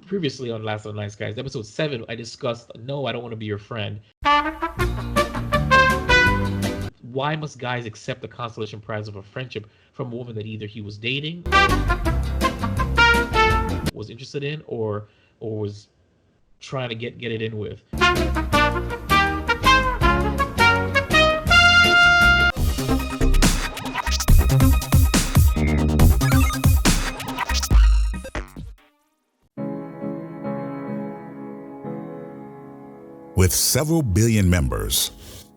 Previously on Last of the Nice Guys, episode 7, I discussed No, I Don't Want to Be Your Friend. Why must guys accept the consolation prize of a friendship from a woman that either he was dating, was interested in, or was trying to get it in with? With several billion members,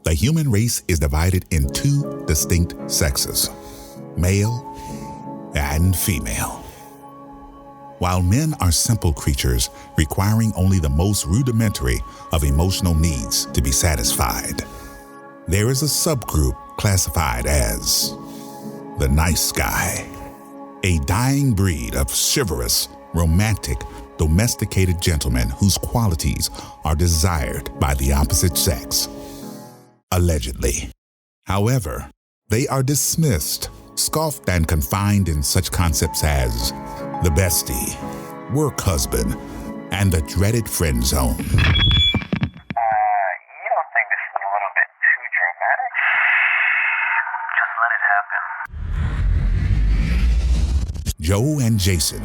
the human race is divided in two distinct sexes, male and female. While men are simple creatures requiring only the most rudimentary of emotional needs to be satisfied, there is a subgroup classified as the nice guy, a dying breed of chivalrous, romantic, domesticated gentlemen whose qualities are desired by the opposite sex. Allegedly. However, they are dismissed, scoffed, and confined in such concepts as the bestie, work husband, and the dreaded friend zone. You don't think this is a little bit too dramatic? Just let it happen. Joe and Jason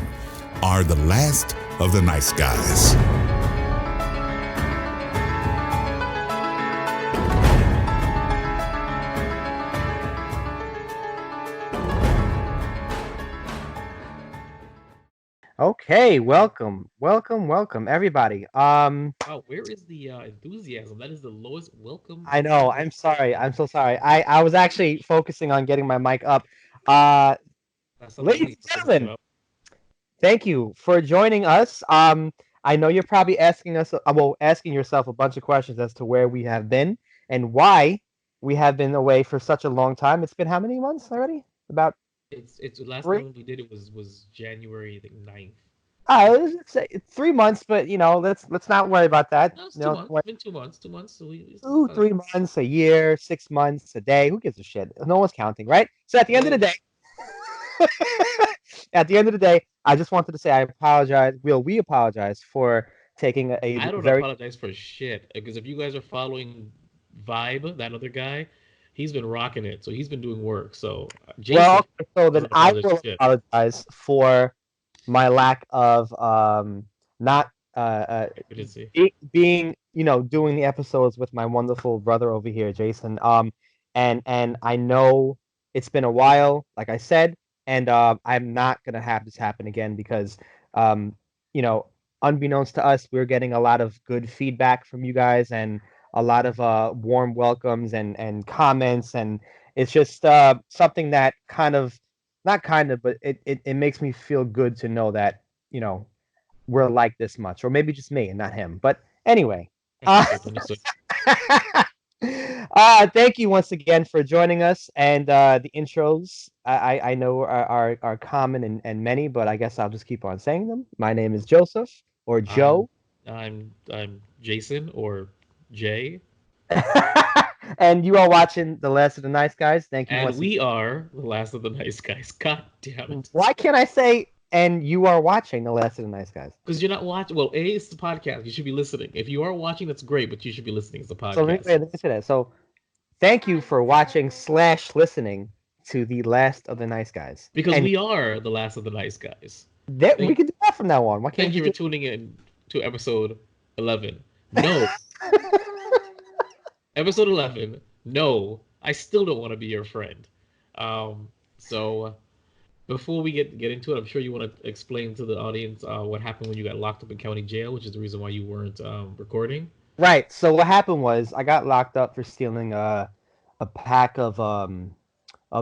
are the last of the nice guys. Okay, welcome, everybody. Wow, where is the enthusiasm? That is the lowest welcome. I know. I'm sorry. I'm so sorry. I was actually focusing on getting my mic up. Ladies and gentlemen, thank you for joining us. I know you're probably asking yourself a bunch of questions as to where we have been and why we have been away for such a long time. It's been how many months already? About It's the last three. time we did it was January, I think, 9th. Let's say 3 months, but let's not worry about that. No, it's You 2 months. know, It's been 2 months. 2 months. So we 3 months, a year, 6 months, a day. Who gives a shit? No one's counting, right? So at the end of the day, I just wanted to say I apologize. We apologize for taking a I don't very apologize for shit because if you guys are following Vibe, that other guy, he's been rocking it. So he's been doing work. So Jason well. So then doesn't I apologize will for shit. apologize for my lack of not I didn't see. being doing the episodes with my wonderful brother over here, Jason. And I know it's been a while, like I said, and I'm not gonna have this happen again because um you know unbeknownst to us, we're getting a lot of good feedback from you guys and a lot of warm welcomes and comments, and it's just something that kind of not kind of, but it makes me feel good to know that you know we're like this much, or maybe just me and not him. But anyway, uh, Understood. Understood. thank you once again for joining us. And the intros, I know are common and many, but I guess I'll just keep on saying them. My name is Joseph or I'm Joe, I'm Jason or Jay, and you are watching The Last of the Nice Guys. Thank you and once again. we are the last of the nice guys. God damn it. Why can't I say? And you are watching The Last of the Nice Guys. Because you're not watching. Well, A, it's the podcast. You should be listening. If you are watching, that's great, but you should be listening. It's the So podcast. let me say that. So thank you for watching slash listening to The Last of the Nice Guys. Because And we are the last of the nice guys. that we Thank, can do that from now on. Why can't thank you you for do tuning in to episode 11. No, episode 11. No, I still don't want to be your friend. So before we get into it, I'm sure you want to explain to the audience what happened when you got locked up in county jail, which is the reason why you weren't recording. right? So what happened was I got locked up for stealing a pack of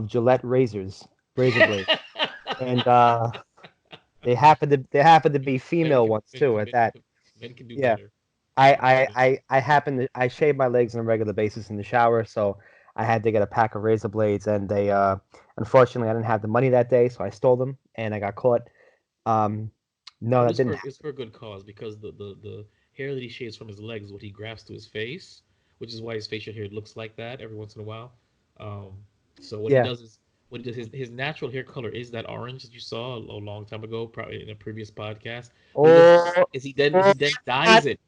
Gillette razor blades, and they happened to be Men female can ones men too. can At men that, can, men can do yeah. better. I Men can I do better. I happened to I shave my legs on a regular basis in the shower, so I had to get a pack of razor blades, and they unfortunately I didn't have the money that day, so I stole them and I got caught. Um, no, But that it's didn't for it's for a good cause because the hair that he shaves from his legs is what he grafts to his face, which is why his facial hair looks like that every once in a while. Um, so what he Yeah. does is what he does, his natural hair color is that orange that you saw a long time ago, probably in a previous podcast. But what he does Oh, is oh, he then God. dyes it.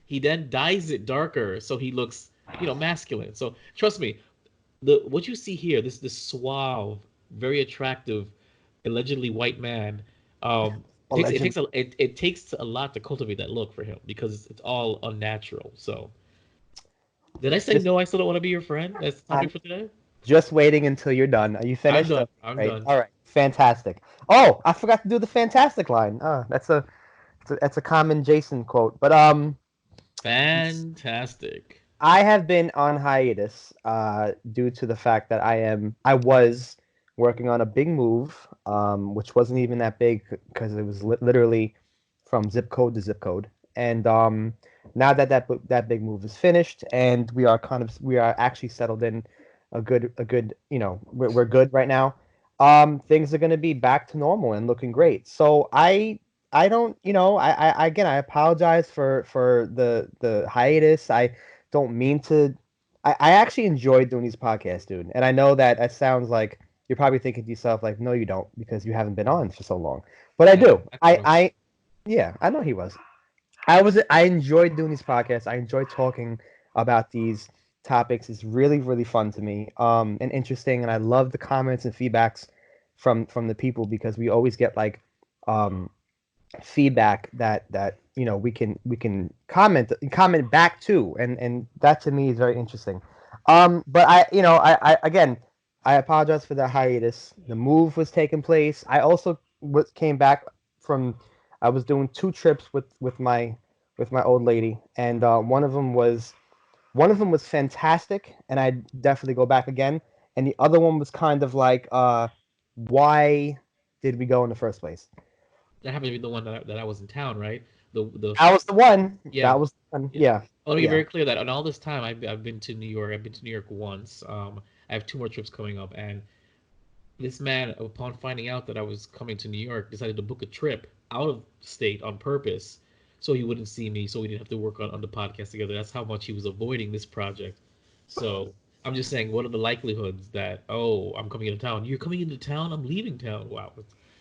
He then dyes it darker so he looks, masculine. So trust me, the what you see here, this suave, very attractive, allegedly white man, Allegedly. it takes a lot to cultivate that look for him because it's all unnatural. So did I say Just no? I still don't want to be your friend. That's the topic I'm for today. just waiting until you're done. Are you I'm finished? done. Okay, I'm great. done. All right, fantastic. Oh, I forgot to do the fantastic line. That's a common Jason quote. But Fantastic. I have been on hiatus due to the fact that I was working on a big move, which wasn't even that big because it was literally from zip code to zip code. And now that that big move is finished, and we are actually settled in a good we're good right now. Things are going to be back to normal and looking great. So I don't, again, I apologize for the hiatus. I don't mean to. I actually enjoyed doing these podcasts, dude. And I know that that sounds like you're probably thinking to yourself, like, no, you don't, because you haven't been on for so long. But I Yeah, do. I thought of. Yeah, I know he was. I enjoyed doing these podcasts. I enjoyed talking about these topics. It's really, really fun to me, and interesting. And I love the comments and feedbacks from the people because we always get like, um, feedback that we can comment back to, and that to me is very interesting. But I again, I apologize for the hiatus. The move was taking place. I also came back from, I was doing two trips with my old lady, and one of them was fantastic, and I definitely go back again. And the other one was kind of like, why did we go in the first place? That happened to be the one that I was in town, right? The That was the one. Yeah, That was the one. yeah. Yeah. I want to be Yeah. very clear that in all this time I've been to New York. I've been to New York once. I have two more trips coming up, and this man, upon finding out that I was coming to New York, decided to book a trip out of state on purpose so he wouldn't see me, so we didn't have to work on the podcast together. That's how much he was avoiding this project. So I'm just saying, what are the likelihoods that, oh, I'm coming into town? You're coming into town? I'm leaving town. Wow.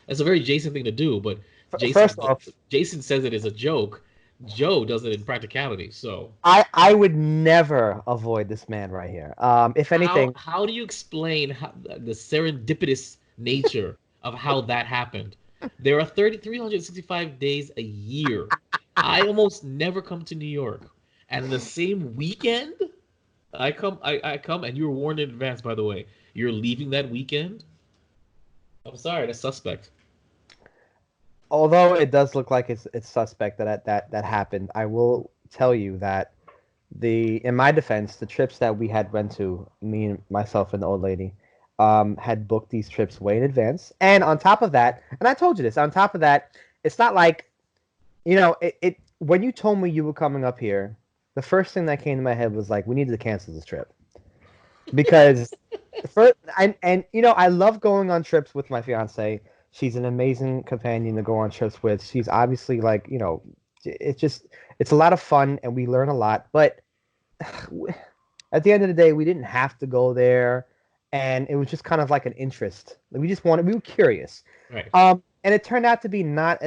That's a very Jason thing to do, but Jason First off, Jason says it as a joke. Joe does it in practicality. So I would never avoid this man right here. If anything, how do you explain the serendipitous nature of how that happened? There are 365 days a year. I almost never come to New York, and the same weekend I come, and you were warned in advance. By the way, you're leaving that weekend. I'm sorry, that's suspect. although it does look like it's suspect that happened, I will tell you that in my defense, the trips that we had went to, me and myself and the old lady, had booked these trips way in advance. And on top of that, and I told you this, on top of that, it's not like, it when you told me you were coming up here, the first thing that came to my head was like, we need to cancel this trip because first, and I love going on trips with my fiance. She's an amazing companion to go on trips with. She's obviously like, it's just it's a lot of fun and we learn a lot. But at the end of the day, we didn't have to go there, and it was just kind of like an interest. Like, we were curious, Right. and it turned out to be not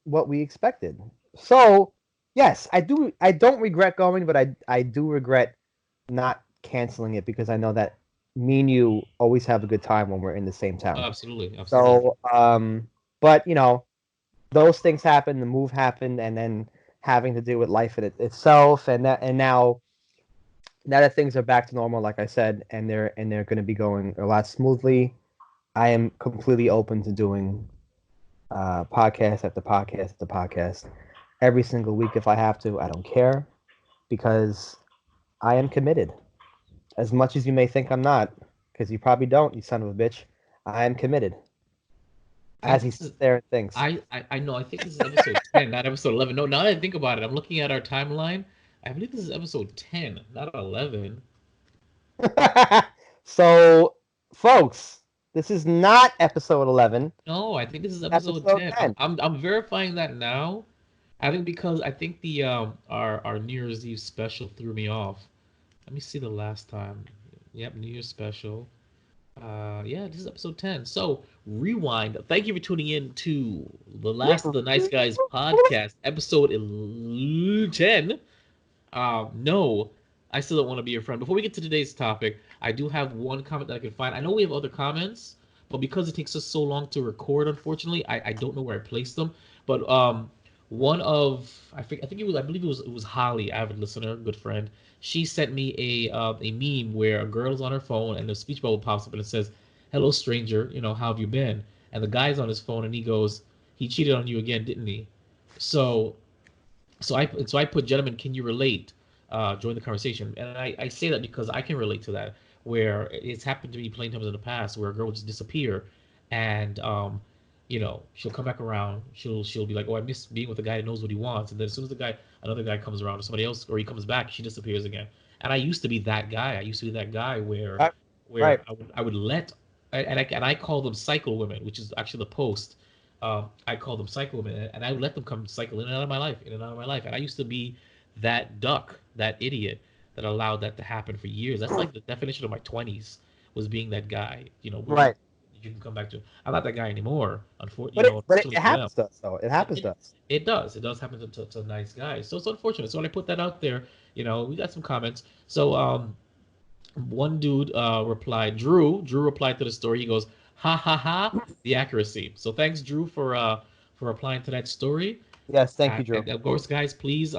what we expected. So yes, I don't regret going, but I do regret not canceling it because I know that me and you always have a good time when we're in the same Oh, town. absolutely, absolutely. So, but those things happened, the move happened, and then having to deal with life in itself, and now that things are back to normal, like I said, and they're going to be going a lot smoothly, I am completely open to doing podcast after podcast after podcast every single week if I have to. I don't care because I am committed. As much as you may think I'm not, because you probably don't, you son of a bitch. I am committed. I As think he this is sits there and thinks. I know. I think this is episode 10, not episode 11. No, now that I think about it, I'm looking at our timeline. I believe this is episode 10, not 11. So, folks, this is not episode 11. No, I think this is episode Episode 10. I'm 10. I'm I'm verifying that now. I think because I think the our New Year's Eve special threw me off. Let me see the last time. Yep, New Year's special. Yeah, this is episode 10. So, rewind. Thank you for tuning in to the Yes. Last of the Nice Guys podcast, episode 10. No, I still don't want to be your friend. Before we get to today's topic, I do have one comment that I can find. I know we have other comments, but because it takes us so long to record, unfortunately, I don't know where I placed them. But one of I think it was, I believe it was Holly, avid listener, good friend. She sent me a meme where a girl is on her phone and the speech bubble pops up and it says, "Hello, stranger. You know, how have you been?" And the guy's on his phone and he goes, "He cheated on you again, didn't he?" So so I put, gentlemen, can you relate? Join the conversation, and I say that because I can relate to that. Where it's happened to me plenty times in the past, where a girl will just disappear, and she'll come back around. She'll be like, "Oh, I miss being with a guy that knows what he wants," and then as soon as another guy comes around, or somebody else, or he comes back, she disappears again. And I used to be that guy. I used to be that guy where Right. Right. where I would let and I call them cycle women, which is actually the post. I call them cycle women, and I would let them come cycle in and out of my life, in and out of my life. And I used to be that duck, that idiot that allowed that to happen for years. That's like the definition of my 20s, was being that guy. Where Right. you can come back to. I'm not that guy anymore. But it Unfortunately for them. happens to us though. It It, happens it, to us. it does. It does happen to nice guys. So it's unfortunate. So when I put that out there, we got some comments. So one dude replied, Drew replied to the story. He goes, "Ha ha ha, the accuracy." So thanks, Drew, for replying to that story. Yes. Thank you, Drew. And of course, guys, please,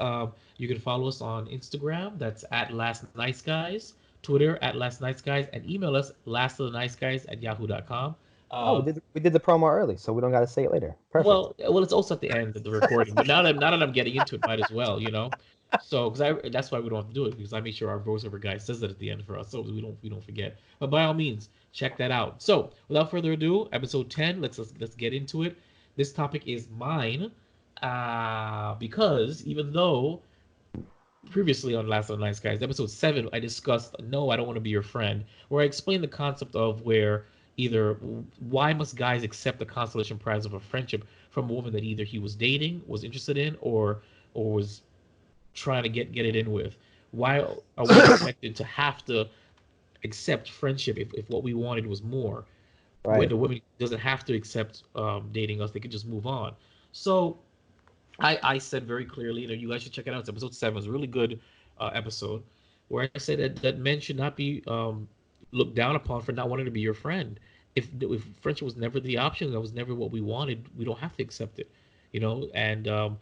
you can follow us on Instagram. That's at Last Nice Guys. Twitter at Last Nice Guys, and email us lastoftheniceguys@yahoo.com. Oh, Um, we did the promo early, so we don't got to say it later. Perfect. well, it's also at the end of the recording, but now that I'm getting into it, might as well. So, that's why we don't have to do it, because I make sure our voiceover guy says it at the end for us, so we don't forget. But by all means, check that out. So, without further ado, episode 10. Let's get into it. This topic is mine, because even though previously on Last of the Nice Guys, episode 7, I discussed "No, I Don't Want to Be Your Friend," where I explained the concept of where either why must guys accept the consolation prize of a friendship from a woman that either he was dating, was interested in, or was trying to get it in with? Why are we expected to have to accept friendship if what we wanted was more? When Right. the woman doesn't have to accept dating us, they could just move on. So I said very clearly, you guys should check it out. It's episode 7. It's a really good episode where I said that men should not be looked down upon for not wanting to be your friend. If friendship was never the option, that was never what we wanted, we don't have to accept it. And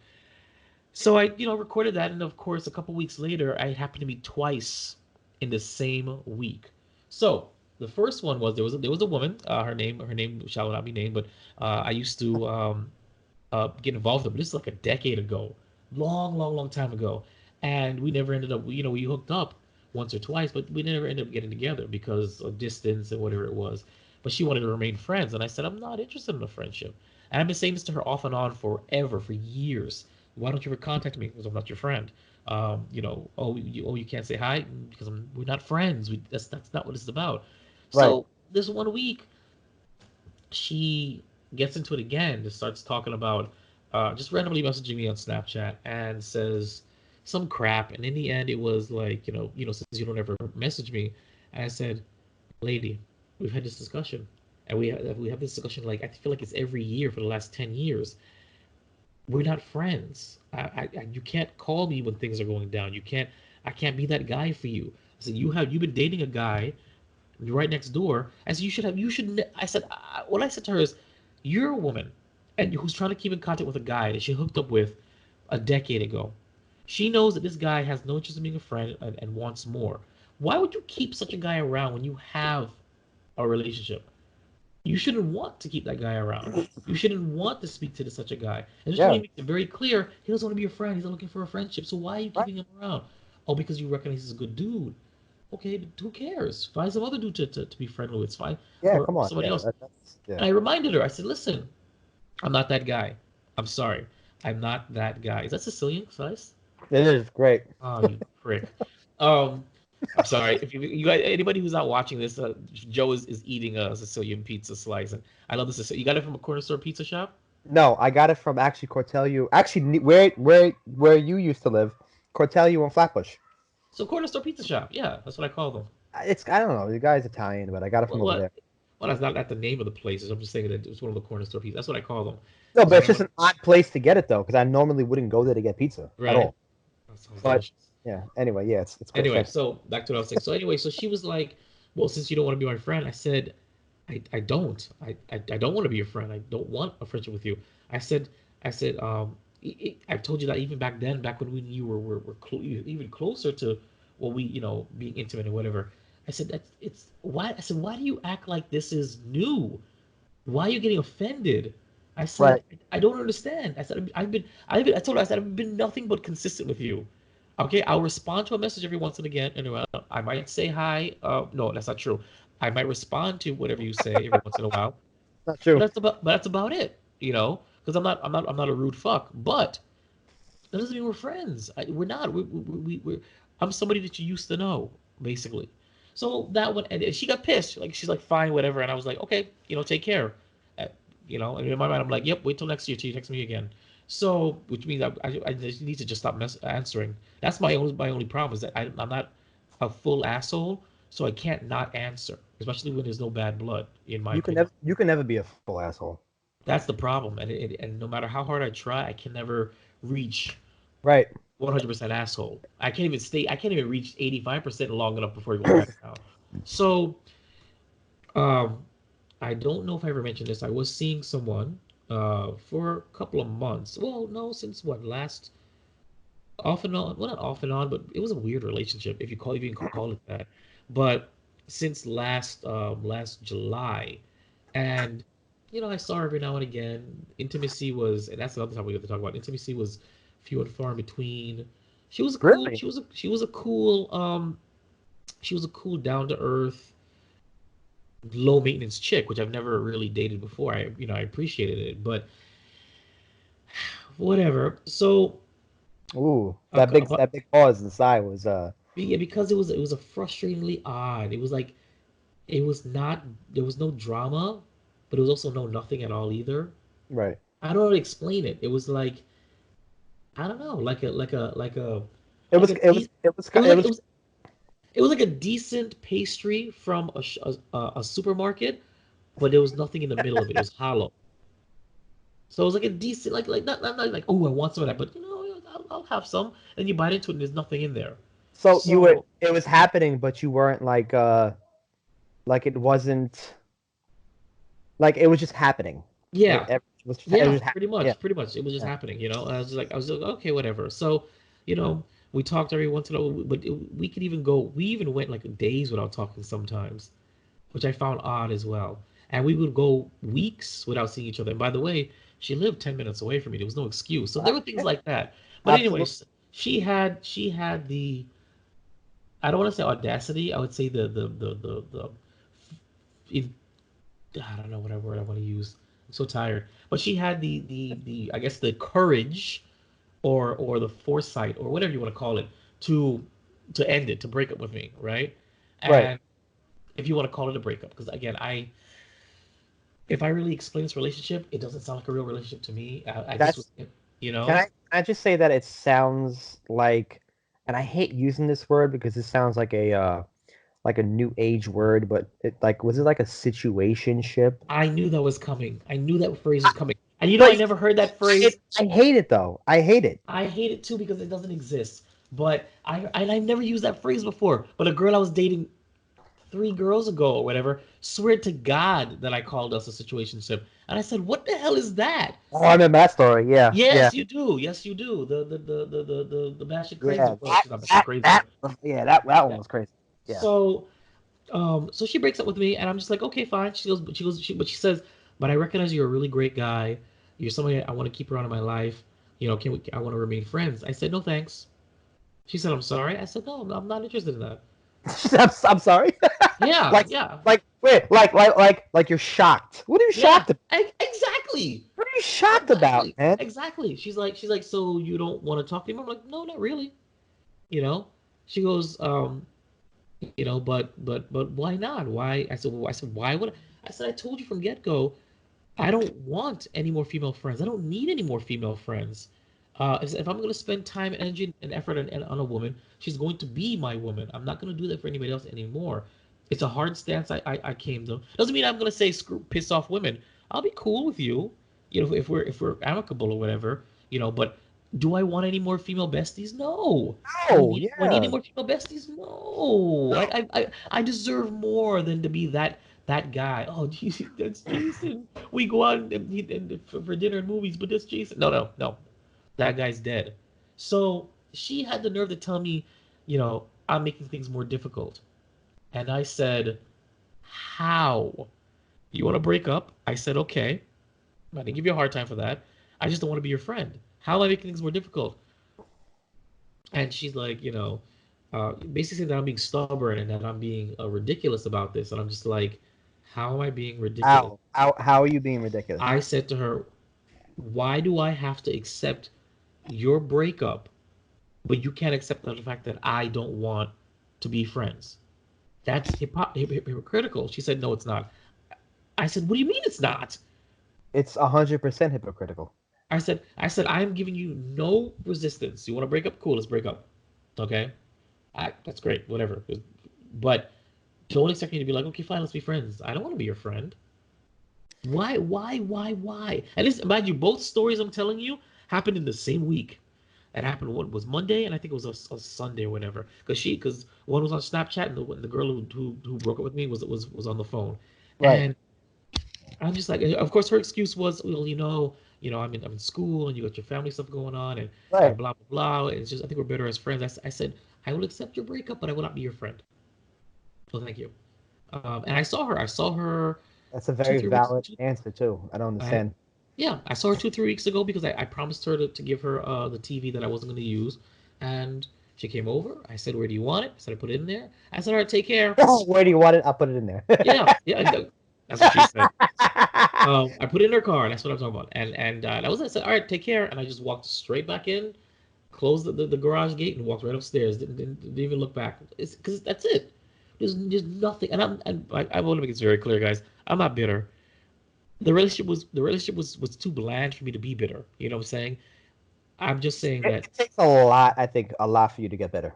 so I, recorded that, and of course, a couple weeks later, I happened to meet twice in the same week. So the first one was there was a woman. Her name shall not be named, but I used to get involved with them. This is like a decade ago, long, long, long time ago, and we never ended up. We hooked up once or twice, but we never ended up getting together because of distance and whatever it was. But she wanted to remain friends, and I said I'm not interested in a friendship. And I've been saying this to her off and on forever, for years. Why don't you ever contact me? Because I'm not your friend. You can't say hi because we're not friends. That's not what it's about. Right. So this one week, she gets into it again, just starts talking about just randomly messaging me on Snapchat and says some crap. And in the end, it was like, since you don't ever message me, and I said, lady, we've had this discussion, and we have this discussion, like, I feel like it's every year for the last 10 years. We're not friends. You can't call me when things are going down. You can't. I can't be that guy for you. I said you've been dating a guy right next door. I said I said what I said to her is, you're a woman, and who's trying to keep in contact with a guy that she hooked up with a decade ago. She knows that this guy has no interest in being a friend, and wants more. Why would you keep such a guy around when you have a relationship? You shouldn't want to keep that guy around. You shouldn't want to speak to such a guy. And just Yeah. makes it very clear he doesn't want to be your friend. He's not looking for a friendship. So why are you Right. keeping him around? Oh, because you recognize he's a good dude. Okay, but who cares? Find some other dude to be friendly with. It's fine. Yeah. Or Come on. somebody Yeah. else. That's yeah. And I reminded her, I said, listen, I'm not that guy. I'm sorry. I'm not that guy. Is that Sicilian slice? It is great. Oh, you prick. Um, I'm sorry. If you guys, anybody who's not watching this, Joe is eating a Sicilian pizza slice, and I love this. You got it from a corner store pizza shop? No, I got it from actually Cortelio. Actually, where you used to live, Cortelio and Flatbush. So corner store pizza shop. Yeah, that's what I call them. I don't know. The guy's Italian, but I got it from Well, over there. Well, that's not the name of the place. I'm just saying that it's one of the corner store pizzas. That's what I call them. No, Because but I it's don't just want. an odd place to get it though, because I normally wouldn't go there to get pizza at Right. all. That sounds But delicious. yeah, anyway, yeah, it's great. Anyway, Fantastic. so back to what I was saying. So anyway, so she was like, "Well, since you don't want to be my friend," I said, I don't. I don't want to be your friend. I don't want a friendship with you. I said, I've told you that even back then, back when we you were even closer to, well, we, being intimate and whatever. I said that it's why. I said, why do you act like this is new? Why are you getting offended? I said, Right. I don't understand. I said, I told her, I said, I've been nothing but consistent with you. Okay, I'll respond to a message every once and again. Anyway, I might say hi. No, that's not true. I might respond to whatever you say every once in a while, Not but true. that's about it. Because I'm not a rude fuck. But that doesn't mean we're friends. We're not. We're. I'm somebody that you used to know, basically. So that one, and she got pissed. Like she's like, fine, whatever. And I was like, okay, take care. Uh, and in my mind, I'm like, yep, wait till next year till you text me again. So, which means I just need to just stop answering. That's my only problem is that I'm not a full asshole, so I can't not answer, especially when there's no bad blood, in my opinion. You can never be a full asshole. That's the problem, and no matter how hard I try, I can never reach Right. 100% asshole. I can't even stay. I can't even reach 85% long enough before I go back down. So, um, I don't know if I ever mentioned this. I was seeing someone for a couple of months. Well, no, since what, last, off and on. Well, not off and on, but it was a weird relationship, if you can call it that. But since last July, and I saw her every now and again. Intimacy was, and that's another time we have to talk about. Intimacy was few and far in between. She was cool. Really? She was a cool down to earth, low maintenance chick, which I've never really dated before. I appreciated it, but whatever. So, Ooh, about, that big pause inside was yeah, because it was a frustratingly odd. It was like it was not there was no drama, but it was also no nothing at all either. right. I don't know how to explain it. It was like, I don't know, It like was a it was de- it was it was it like it was was it was like a decent pastry from a supermarket, but there was nothing in the middle of it. It was hollow. So it was like a decent, not like, oh, I want some of that, but I'll have some. And you bite into it and there's nothing in there. so you were So it was happening, but you weren't like it wasn't like it was just happening. yeah, It yeah, was just pretty happening. Yeah. much, pretty much. It was just Yeah. happening. I was like, okay, whatever. So, you know, we talked every once in a while, but we even went like days without talking sometimes, which I found odd as well. And we would go weeks without seeing each other. And by the way, she lived 10 minutes away from me. There was no excuse. So there were things Yeah, like that. But absolutely. anyways, she had the, I don't want to say audacity. I would say the I don't know what word I want to use. I'm so tired. But she had the I guess the courage, or the foresight, or whatever you want to call it, to end it, to break up with me, right? Right. And if you want to call it a breakup, because again, if I really explain this relationship, it doesn't sound like a real relationship to me. I just was, That's you can know, I just say that it sounds like, and I hate using this word because it sounds like a new age word, but it like was it like a situationship? I knew that was coming. I knew that phrase was coming. And I But never heard that phrase. I hate it though. I hate it. I hate it too because it doesn't exist. But I've never used that phrase before. But a girl I was dating 3 girls ago or whatever swear to God that I called us a situationship, and I said, "What the hell is that?" Oh, I remember that story. Yeah, yeah, Yes, you do. Yes, you do. The batshit crazy. yeah. Well, she's not batshit crazy, but Yeah, that one yeah. was crazy. Yeah. So, so she breaks up with me, and I'm just like, okay, fine. But she says, but I recognize you're a really great guy. You're somebody I want to keep around in my life. Can we? I want to remain friends. I said, no, thanks. She said, I'm sorry. I said, no, I'm not interested in that. I'm sorry. Yeah, like yeah, wait, like you're shocked. What are you yeah. shocked about? Exactly. What are you shocked about, Exactly. man? Exactly. She's like, so you don't want to talk to me? I'm like, no, not really. You know. She goes, but why not? Why? I said, why would I said, I told you from get go, I don't want any more female friends. I don't need any more female friends. If I'm going to spend time, energy, and effort on a woman, she's going to be my woman. I'm not going to do that for anybody else anymore. It's a hard stance I came to. Doesn't mean I'm gonna say screw piss off women. I'll be cool with you, if we're amicable or whatever, But do I want any more female besties? No. Oh, Do I need any yeah. more female besties? No. I deserve more than to be that guy. Oh, geez, that's Jason. We go out for dinner and movies, but that's Jason. No, no, no. That guy's dead. So she had the nerve to tell me, I'm making things more difficult. And I said, how? You want to break up? I said, okay. I didn't give you a hard time for that. I just don't want to be your friend. How am I making things more difficult? And she's like, basically saying that I'm being stubborn and that I'm being ridiculous about this. And I'm just like, how am I being ridiculous? How are you being ridiculous? I said to her, why do I have to accept your breakup, but you can't accept the fact that I don't want to be friends? That's hypocritical. She said, no, it's not. I said, what do you mean it's not? It's 100% hypocritical. I said, I'm giving you no resistance. You want to break up? Cool, let's break up. Okay? That's great, whatever. But don't expect me to be like, okay, fine, let's be friends. I don't want to be your friend. Why? And this, mind you, both stories I'm telling you happened in the same week. It happened, what was Monday, and I think it was a Sunday or whatever. Because one was on Snapchat, and the girl who broke up with me was on the phone. Right. And I'm just like, of course, her excuse was, well, I'm in school, and you got your family stuff going on, and Right. blah blah blah. And it's just, I think we're better as friends. I said, I will accept your breakup, but I will not be your friend. So thank you. And I saw her. I saw her That's a two very three weeks. valid answer too. I don't I understand. Yeah, I saw her 2 3 weeks ago because I promised her to give her the TV that I wasn't going to use, and she came over. I said, where do you want it? I said, I put it in there. I said, all right, take care. Where do you want it? I'll put it in there. Yeah, yeah, that's what she said. I put it in her car. That's what I'm talking about. And that was it. I said, all right, take care. And I just walked straight back in, closed the garage gate, and walked right upstairs. Didn't even look back. It's because that's it. There's nothing. I want to make this very clear, guys. I'm not bitter. The relationship was too bland for me to be bitter. You know what I'm saying? I'm just saying that It takes a lot, I think, a lot for you to get better.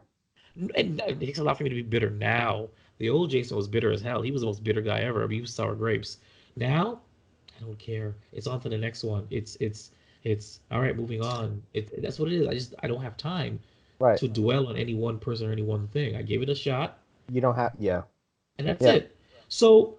it takes a lot for me to be bitter now. The old Jason was bitter as hell. He was the most bitter guy ever. I mean, he was sour grapes. Now, I don't care. It's on to the next one. It's all right. Moving on. That's what it is. I don't have time Right. to dwell on any one person or any one thing. I gave it a shot, You don't have, yeah. and that's Yeah. it. So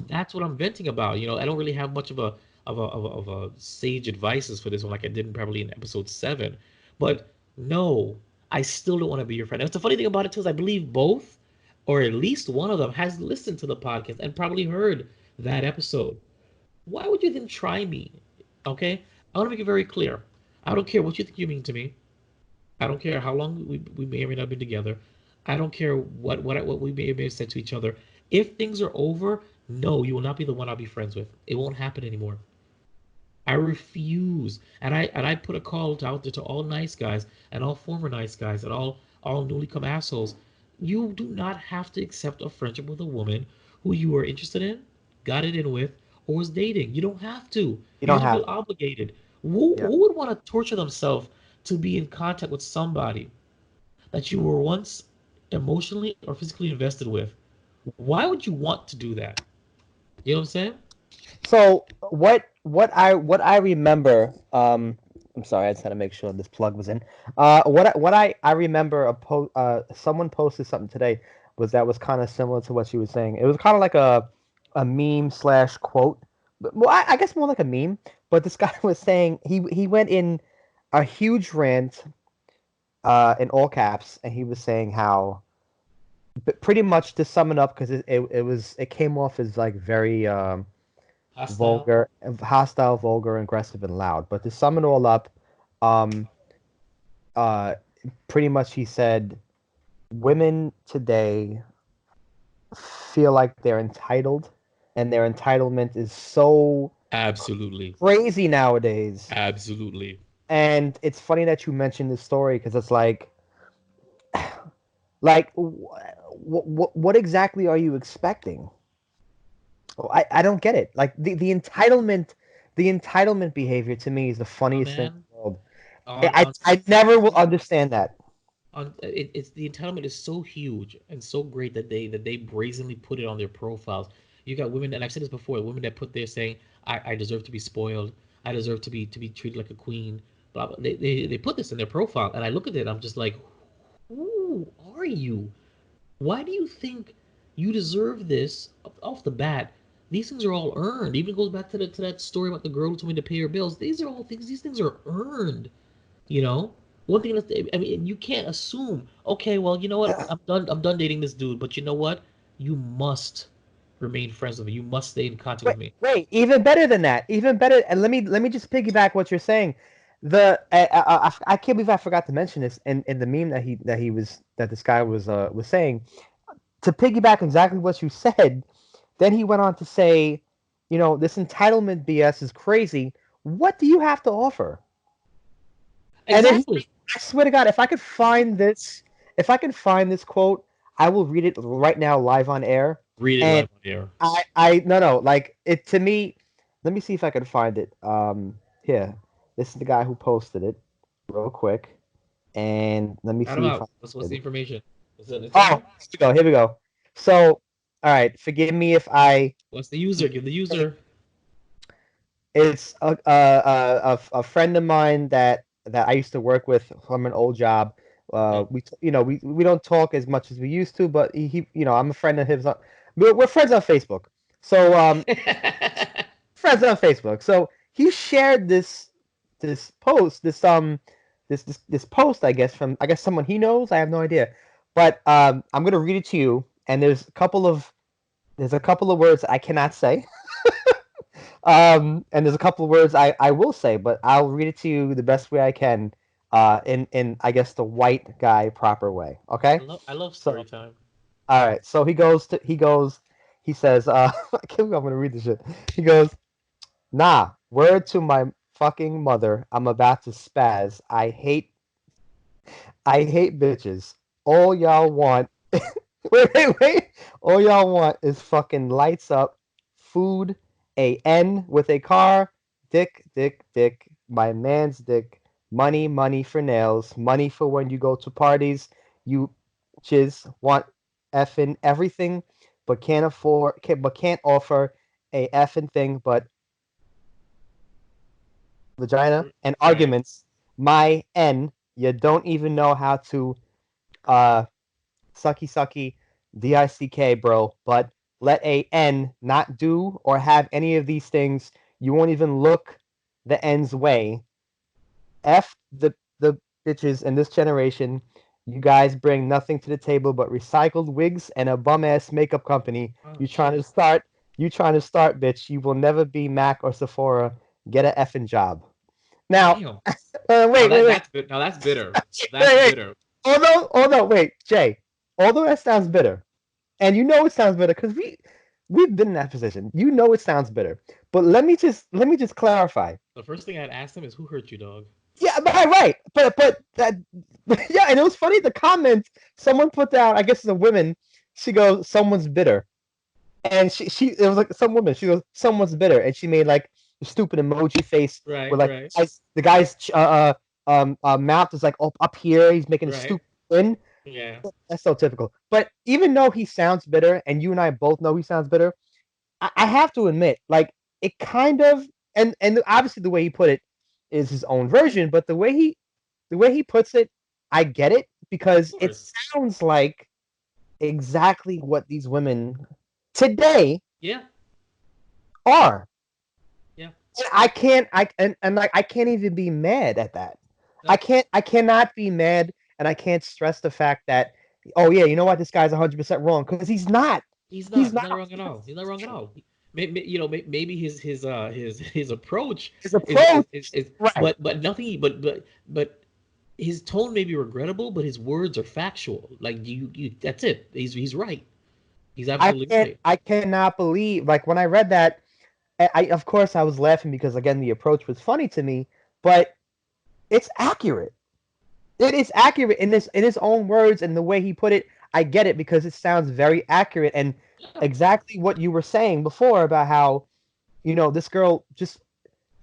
that's what I'm venting about. I don't really have much of a sage advices for this one, like I did probably in episode 7. But no, I still don't want to be your friend. And it's the funny thing about it too is I believe both, or at least one of them, has listened to the podcast and probably heard that episode. Why would you then try me? Okay, I want to make it very clear. I don't care what you think you mean to me. I don't care how long we may or may not have been together. I don't care what we may or may have said to each other. If things are over, no, you will not be the one I'll be friends with. It won't happen anymore. I refuse. And I put a call out there to all nice guys and all former nice guys and all newly come assholes. You do not have to accept a friendship with a woman who you are interested in, got it in with, or was dating. You don't have to. You You don't don't have feel to. obligated. Who, Yeah. who would want to torture themselves to be in contact with somebody that you were once emotionally or physically invested with? Why would you want to do that? You know what I'm saying? So what I remember, I'm sorry, I just had to make sure this plug was in. What I remember someone posted something today was kind of similar to what she was saying. It was kind of like a meme slash quote. Well, I guess more like a meme. But this guy was saying he went in a huge rant in all caps, and he was saying how, pretty much to sum it up, because it came off as like very Hostile. vulgar, hostile, vulgar, aggressive, and loud. But to sum it all up, um, uh, pretty much he said women today feel like they're entitled, and their entitlement is so Absolutely. crazy nowadays. Absolutely. And it's funny that you mentioned this story, because it's like what exactly are you expecting? I don't get it. Like the entitlement behavior to me is the Oh funniest thing in man. the world. On I on I never will understand that. It's the entitlement is so huge and so great that they brazenly put it on their profiles. You got women, and I've said this before, women that put there saying, I deserve to be spoiled, I deserve to be treated like a queen. Blah, blah. They put this in their profile, and I look at it, and I'm just like, who are you? Why do you think you deserve this off the bat? These things are all earned. Even goes back to that story about the girl who told me to pay her bills. These are all things. These things are earned. You know, one thing that I mean, you can't assume. Okay, well, you know what? I'm done. I'm done dating this dude. But you know what? You must remain friends with me. You must stay in contact with Wait, me. wait, even better than that. Even better. And let me just piggyback what you're saying. I can't believe I forgot to mention this in the meme that this guy was saying. To piggyback exactly what you said, then he went on to say, this entitlement BS is crazy. What do you have to offer? And then Exactly. I swear to God, if I can find this quote, I will read it right now live on air. Read it And live on the air. no, like it to me. Let me see if I can find it. Here, this is the guy who posted it, real quick, and let me Shout see him if out. What's the information? It's in oh, there. here we go. Here we go. So, all right, forgive me if I. What's the user? Give the user. It's a friend of mine that I used to work with from an old job. Okay. We don't talk as much as we used to, but I'm a friend of his. We're friends on Facebook. So friends on Facebook. So he shared this post, this post, I guess, from someone he knows. I have no idea, but I'm gonna read it to you. And there's a couple of words I cannot say. And there's a couple of words I will say, but I'll read it to you the best way I can, in I guess the white guy proper way. Okay. I love So story time. all right. So he says, I can't believe I'm gonna read this shit. He goes, nah, word to my fucking mother, I'm about to spaz. I hate bitches. All y'all want wait. All y'all want is fucking lights up, food, a N with a car, dick, my man's dick, money for nails, money for when you go to parties. You bitches want effing everything, but can't offer a effing thing but vagina and Right. arguments. My N, you don't even know how to uh sucky dick, bro, but let a N not do or have any of these things. You won't even look the N's way. F the bitches in this generation. You guys bring nothing to the table but recycled wigs and a bum ass makeup company. Oh You trying to shit. start? You trying to start, bitch? You will never be Mac or Sephora. Get a effing job. Now, Damn. Now wait, that's good. Now that's bitter. That's wait. bitter. Although, wait, Jay. Although that sounds bitter, and you know it sounds bitter because we've been in that position. You know it sounds bitter. But let me just clarify. The first thing I'd ask them is, "Who hurt you, dog?" Yeah, right. But that yeah, and it was funny. The comment someone put down, I guess it's a woman. She goes, "Someone's bitter," and she it was like some woman. She goes, "Someone's bitter," and she made like a stupid emoji face Right. with like Right. the guy's mouth is like up here. He's making a Right. stupid grin. Yeah. That's so typical. But even though he sounds bitter, and you and I both know he sounds bitter, I have to admit, like it kind of, and obviously the way he put it is his own version, but the way he puts it, I get it Of because it course. sounds like exactly what these women today Yeah. are. Yeah. And I can't and like I can't even be mad at that. I No. can't I cannot be mad and I can't stress the fact that oh yeah, you know what, this guy's 100% wrong because he's not. He's He's not. He's not not wrong at all. He's not wrong at all. Maybe his approach his is is, approach. is, is Right. but nothing. But his tone may be regrettable, but his words are factual. Like you that's it. He's right. He's absolutely right. I cannot believe like when I read that I of course I was laughing because again the approach was funny to me, but it's accurate. It is accurate in his own words and the way he put it. I get it because it sounds very accurate and Yeah. exactly what you were saying before about how this girl just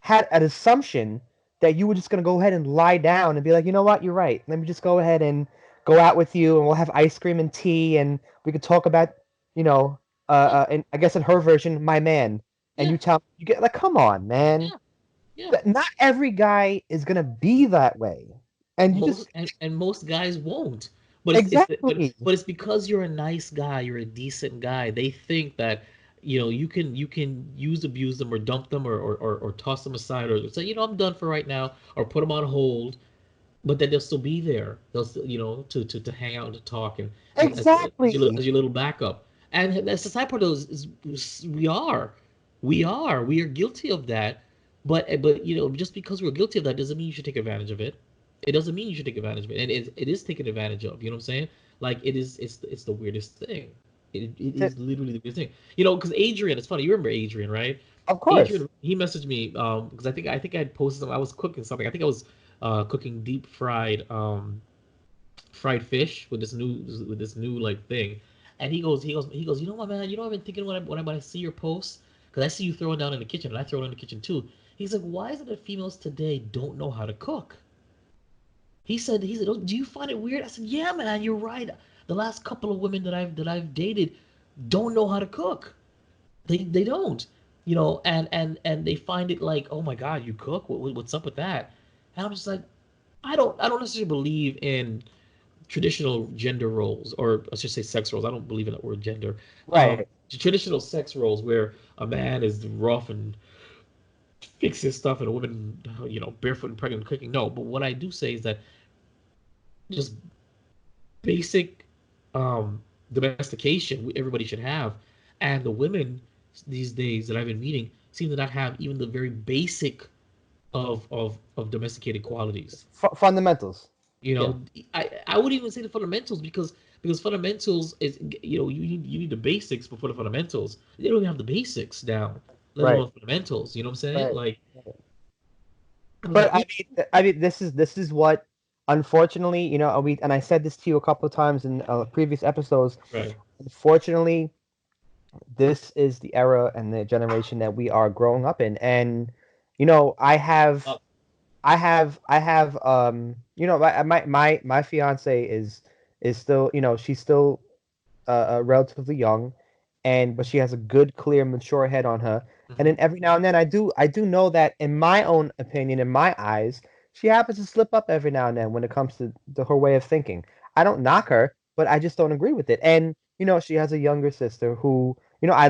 had an assumption that you were just gonna go ahead and lie down and be like, you know what, you're right. Let me just go ahead and go out with you and we'll have ice cream and tea and we could talk about, you know, Yeah, and I guess in her version, my man. And yeah, you get like, come on, man. yeah, yeah. Not every guy is gonna be that way, and you just And most guys won't. But exactly, but it's because you're a nice guy, you're a decent guy. They think that you can use abuse them or dump them or toss them aside or say I'm done for right now or put them on hold, but then they'll still be there. They'll still to hang out and to talk and exactly. as your little backup. And that's the sad part of those is we are guilty of that. But just because we're guilty of that doesn't mean you should take advantage of it. It doesn't mean you should take advantage of it, and it is taken advantage of. You know what I'm saying? Like it's the weirdest thing. It T- is literally the weirdest thing. Because Adrian, it's funny. You remember Adrian, right? Of course. Adrian, he messaged me because I think I had posted something. I was cooking something. I think I was cooking deep fried fish with this new like thing, and he goes. My man. I've been thinking when I see your posts because I see you throwing down in the kitchen and I throw it in the kitchen too. He's like, why is it that females today don't know how to cook? He said, oh, do you find it weird? I said, yeah, man, you're right. The last couple of women that I've dated don't know how to cook. They don't, and they find it like, oh my God, you cook? What's up with that? And I'm just like, I don't necessarily believe in traditional gender roles, or I should say sex roles. I don't believe in that word gender. Right. Traditional sex roles where a man is rough and fixes stuff and a woman, barefoot and pregnant cooking. No, but what I do say is that just basic domestication everybody should have, and the women these days that I've been meeting seem to not have even the very basic of domesticated qualities. Fundamentals. You Yeah. know, I would even say the fundamentals because fundamentals is you need the basics before the fundamentals. They don't even have the basics down, let Right. alone fundamentals. You know what I'm saying? Right. Like, But even I mean, this is what, unfortunately, and I said this to you a couple of times in previous episodes. right. Unfortunately, this is the era and the generation that we are growing up in, and I have Uh, my fiance is still, she's still relatively young, but she has a good, clear, mature head on her. And mhm, then every now and then, I do know that, in my own opinion, in my eyes, she happens to slip up every now and then when it comes to her way of thinking. I don't knock her, but I just don't agree with it. And she has a younger sister who, I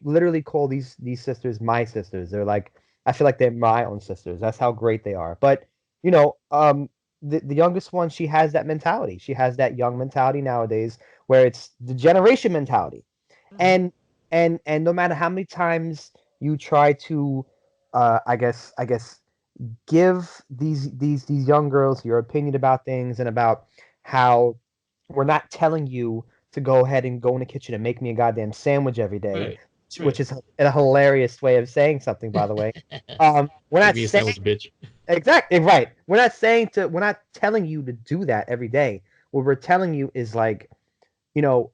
literally call these sisters my sisters. They're like, I feel like they're my own sisters. That's how great they are. But you know, um, the youngest one, she has that mentality. She has that young mentality nowadays, where it's the generation mentality. mhm, And no matter how many times you try to, I guess give these young girls your opinion about things, and about how we're not telling you to go ahead and go in the kitchen and make me a goddamn sandwich every day, right, which right. is a hilarious way of saying something, by the way. We're Make not me a saying sandwich, bitch. exactly right. We're not telling you to do that every day. What we're telling you is like, you know,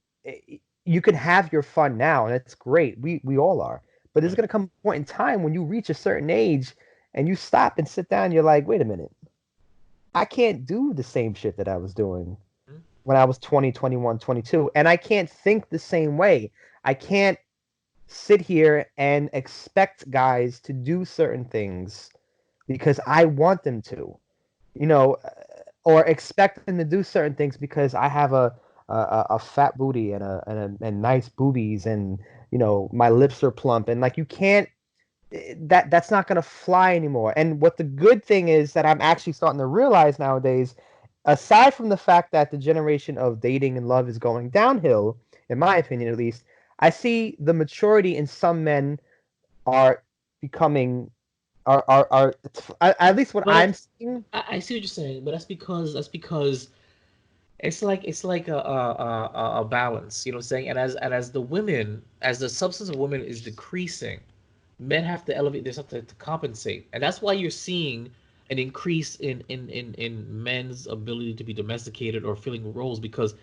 you can have your fun now, and it's great. We all are. But there's Right. gonna come a point in time when you reach a certain age and you stop and sit down. And you're like, wait a minute, I can't do the same shit that I was doing Mhm, when I was 20, 21, 22, and I can't think the same way. I can't sit here and expect guys to do certain things because I want them to, you know, or expect them to do certain things because I have a fat booty and nice boobies, and my lips are plump, and like, you can't, that's not gonna fly anymore. And what the good thing is that I'm actually starting to realize nowadays, aside from the fact that the generation of dating and love is going downhill, in my opinion at least, I see the maturity in some men are becoming are at least what But I'm seeing. I see what you're saying, but that's because it's like a balance, you know what I'm saying? And as the women, as the substance of women is decreasing, men have to elevate themselves to compensate, and that's why you're seeing an increase in men's ability to be domesticated or filling roles because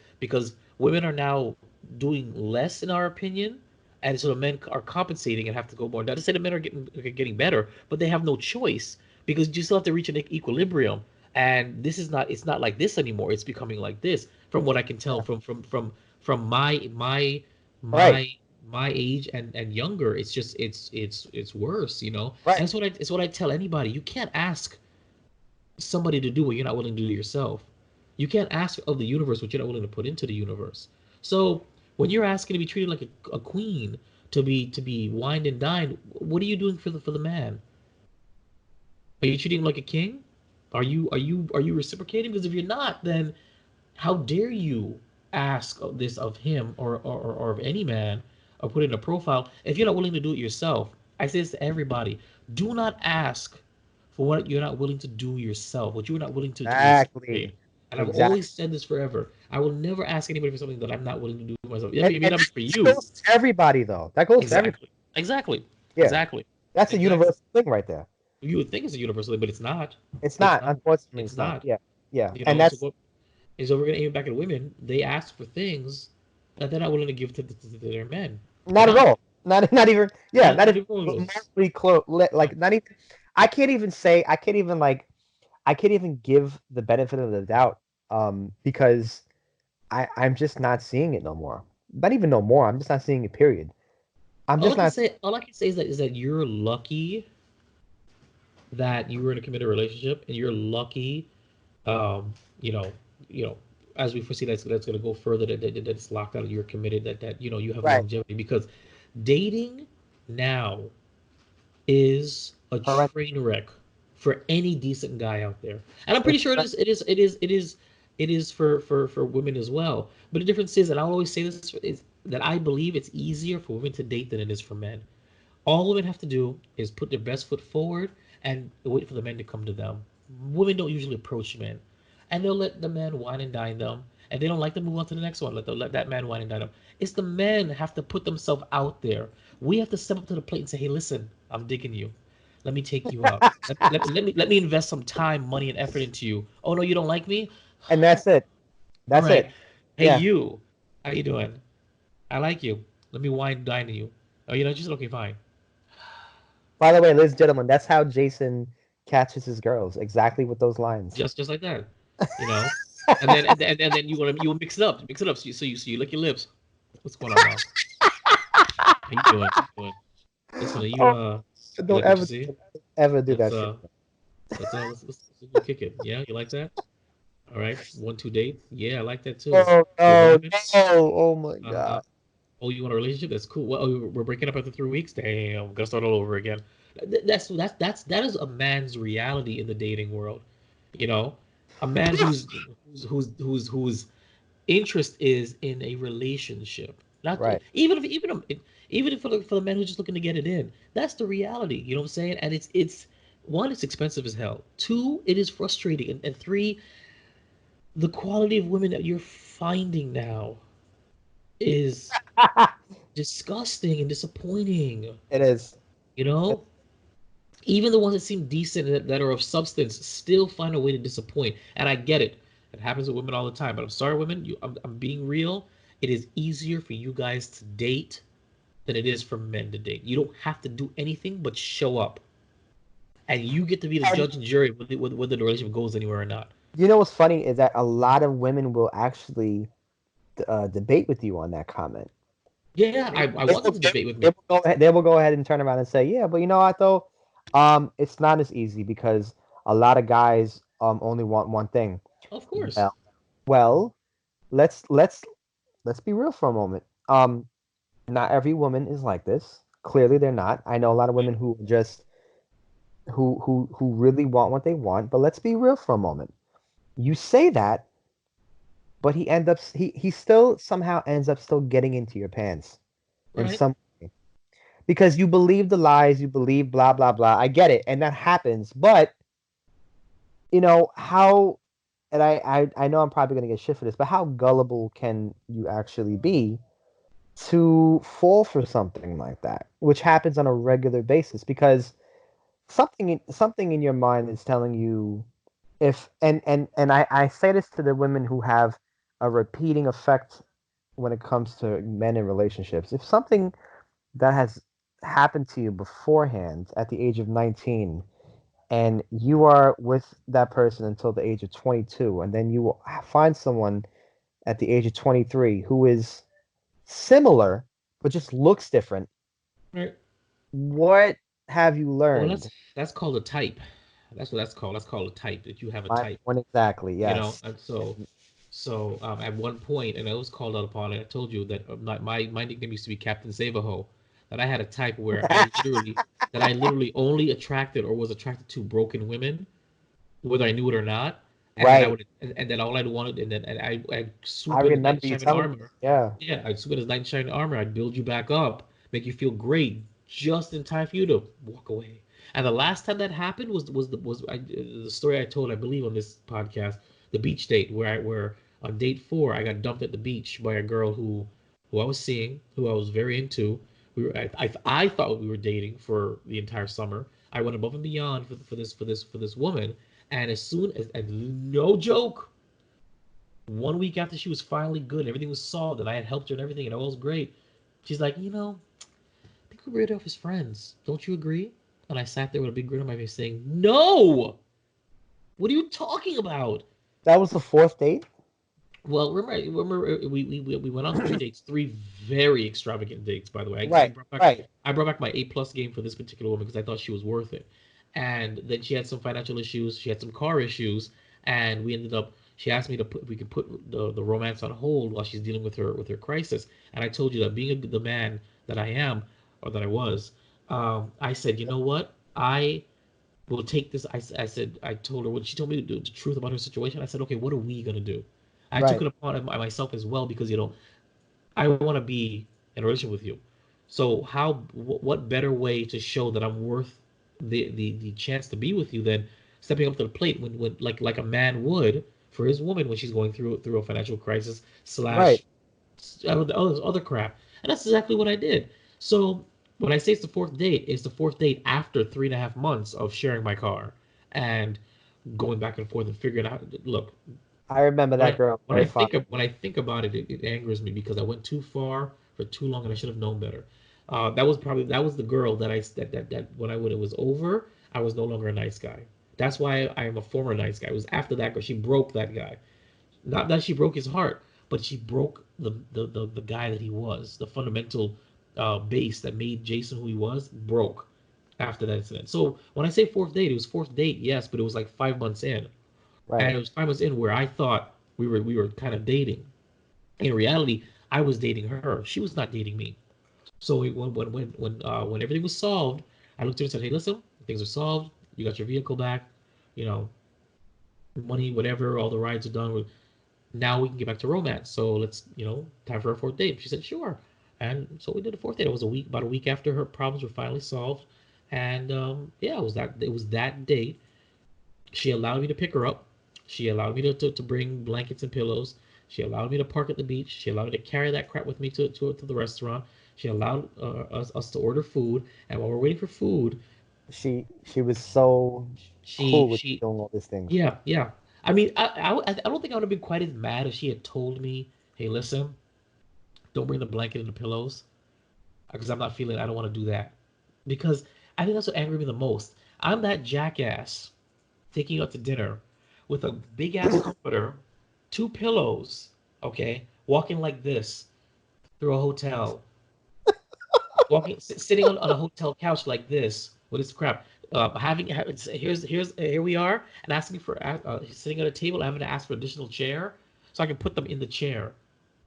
women are now doing less, in our opinion, and so the men are compensating and have to go more. Not to say the men are getting better, but they have no choice because you still have to reach an equilibrium. and this is not, it's not like this anymore. It's becoming like this, from what I can tell Yeah. from Right. my my age and younger. It's just it's worse, you know. And Right. it's what I tell anybody. You can't ask somebody to do what you're not willing to do yourself. You can't ask of the universe what you're not willing to put into the universe. So when you're asking to be treated like a queen, to be wined and dined, what are you doing for the man? Are you treating him like a king? Are you reciprocating? Because if you're not, then how dare you ask of this of him, or of any man, or put in a profile if you're not willing to do it yourself? I say this to everybody: do not ask for what you're not willing to do yourself, what you're not willing to reciprocate. Exactly. And I've Exactly. always said this forever: I will never ask anybody for something that I'm not willing to do myself. I mean, And not for that you. goes to everybody though. That goes to everybody. Exactly. Exactly. Yeah. Exactly. That's a Exactly. universal thing right there. You would think it's a universal thing, but it's not. It's It's not. not. Unfortunately, It's it's not. not. Yeah. Yeah. You And know, so that's what is over going to aim back at women? They ask for things that they're not willing to give to their men. They're not at not. all. Not even. Yeah. Not Not even even close. remotely close. No. Like not even. I can't even say. I can't even like. I can't even give the benefit of the doubt. Because I'm just not seeing it no more. Not even no more. I'm just not seeing it. Period. I'm just not. All I can say is that you're lucky that you were in a committed relationship, and you're lucky, um, you know, you know, as we foresee that's going to go further, that it's locked out, you're committed, that you have Right. longevity, because dating now is a Horrendous. train wreck for any decent guy out there, and I'm pretty It's sure it is for women as well. But the difference is, and I'll always say this, is that I believe it's easier for women to date than it is for men. All women have to do is put their best foot forward and wait for the men to come to them. Women don't usually approach men, and they'll let the man wine and dine them. And they don't like to move on to the next one. Let that man wine and dine them. It's the men have to put themselves out there. We have to step up to the plate and say, "Hey, listen, I'm digging you. Let me take you out. Let me invest some time, money, and effort into you. Oh no, you don't like me? And that's it. All That's right. it. Hey, Yeah. you. How you doing? I like you. Let me wine and dine you. Oh, you know, just okay, fine. By the way, ladies and gentlemen, that's how Jason catches his girls. Exactly with those lines. Just like that, you know. And then you want to mix it up. So you lick your lips. What's going on, mom? How you doing? How you doing? Listen, Oh, you don't like what you ever see? ever do Let's that shit. let's go kick it. Yeah, you like that? All right, 1-2 date. Yeah, I like that too. Oh You're no, vibing. no! Oh my Uh, god! oh, you want a relationship? That's cool. Well, oh, we're breaking up after 3 weeks. Damn, gotta start all over again. That is a man's reality in the dating world. You know, a man whose interest is in a relationship. Not Right. even if for the man who's just looking to get it in. That's the reality. You know what I'm saying? And it's one, it's expensive as hell. Two, it is frustrating. And three, the quality of women that you're finding now is disgusting and disappointing. It is. You know, even the ones that seem decent, that are of substance, still find a way to disappoint. And I get it. It happens with women all the time. But I'm sorry, women. I'm being real. It is easier for you guys to date than it is for men to date. You don't have to do anything but show up, and you get to be the And judge and jury whether the relationship goes anywhere or not. you know what's funny is that a lot of women will actually debate with you on that comment. Yeah, I want them to debate with They me. will go ahead, they will go ahead and turn around and say, "Yeah, but you know what though? It's not as easy because a lot of guys only want one thing." Of course. Well, well, let's let's let's be real for a moment. Not every woman is like this. Clearly, they're not. I know a lot of women who just who really want what they want. But let's be real for a moment. You say that, but he still somehow ends up still getting into your pants in Right. some way because you believe the lies, you believe blah blah blah. I get it, and that happens. But you know how, and I know I'm probably gonna get shit for this, but how gullible can you actually be to fall for something like that, which happens on a regular basis because something in your mind is telling you if and I say this to the women who have a repeating effect when it comes to men in relationships. If something that has happened to you beforehand at the age of 19 and you are with that person until the age of 22, and then you will find someone at the age of 23 who is similar but just looks different. Right. What have you Well, learned? that's called a type. That's what that's called. That's called a type. That you have a My type. point exactly. Yes. And so at one point, and I was called out upon it. I told you that my nickname used to be Captain Savaho. That I had a type where I literally only attracted or was attracted to broken women, whether I knew it or not. And then I Right. would, and then all I'd wanted, and then and I'd I swoop in as knight in remember you shining telling me armor. this. Yeah. Yeah, I'd swoop in as knight in shining armor. I'd build you back up, make you feel great, just in time for you to walk away. And the last time that happened was the story I told, I believe, on this podcast, the beach date where on date 4 I got dumped at the beach by a girl who I was seeing, who I was very into. I thought we were dating for the entire summer. I went above and beyond for this woman, and as soon as, and no joke, 1 week after she was finally good, everything was solved, and I had helped her and everything, and it was great. She's like, I think we're better off as friends. Don't you agree? And I sat there with a big grin on my face, saying, "No! What are you talking about?" That was the fourth date? Well, remember we went on 3 dates, 3 very extravagant dates, by the way. I Right. brought back Right. I brought back my A+ game for this particular woman because I thought she was worth it. And then she had some financial issues, she had some car issues, and we ended up. She asked me to put if we could put the romance on hold while she's dealing with her crisis. And I told you that being the man that I am, or that I was, I said, you know what, I will take this. I said, I told her what she told me the truth about her situation. I said, okay, what are we gonna do? I took Right. it upon myself as well because I want to be in a relationship with you. So what better way to show that I'm worth the chance to be with you than stepping up to the plate when like a man would for his woman when she's going through a financial crisis Right. slash other crap. And that's exactly what I did. So when I say it's the fourth date, it's the fourth date after 3.5 months of sharing my car and going back and forth and figuring out. Look, I remember when that I girl very fondly. when I think about it, it angers me because I went too far for too long and I should have known better. That was the girl that when it was over, I was no longer a nice guy. That's why I am a former nice guy. It was after that girl. She broke that guy. Not that she broke his heart, but she broke the guy that he was. The fundamental base that made Jason who he was broke after that incident. So when I say fourth date, it was fourth date, yes, but it was like 5 months in, and Right. it was 5 months in where I thought we were kind of dating. In reality, I was dating her. She was not dating me. So when everything was solved, I looked at her and said, "Hey, listen, things are solved. You got your vehicle back. You know, money, whatever. All the rides are done. Now we can get back to romance. So let's, time for our fourth date." She said, "Sure." And so we did a fourth date. It was about a week after her problems were finally solved, and yeah, it was that date. She allowed me to pick her up. She allowed me to bring blankets and pillows. She allowed me to park at the beach. She allowed me to carry that crap with me to the restaurant. She allowed us to order food. And while we're waiting for food, She was so she cool with she doing all these things. yeah, yeah. I mean, I don't think I would have been quite as mad if she had told me, "Hey, listen, don't bring the blanket and the pillows because I don't want to do that." Because I think that's what angered me the most. I'm that jackass taking you out to dinner with a big ass comforter, 2 pillows, okay, walking like this through a hotel, sitting on a hotel couch like this with this crap. Here we are, and asking for sitting at a table, having to ask for additional chair so I can put them in the chair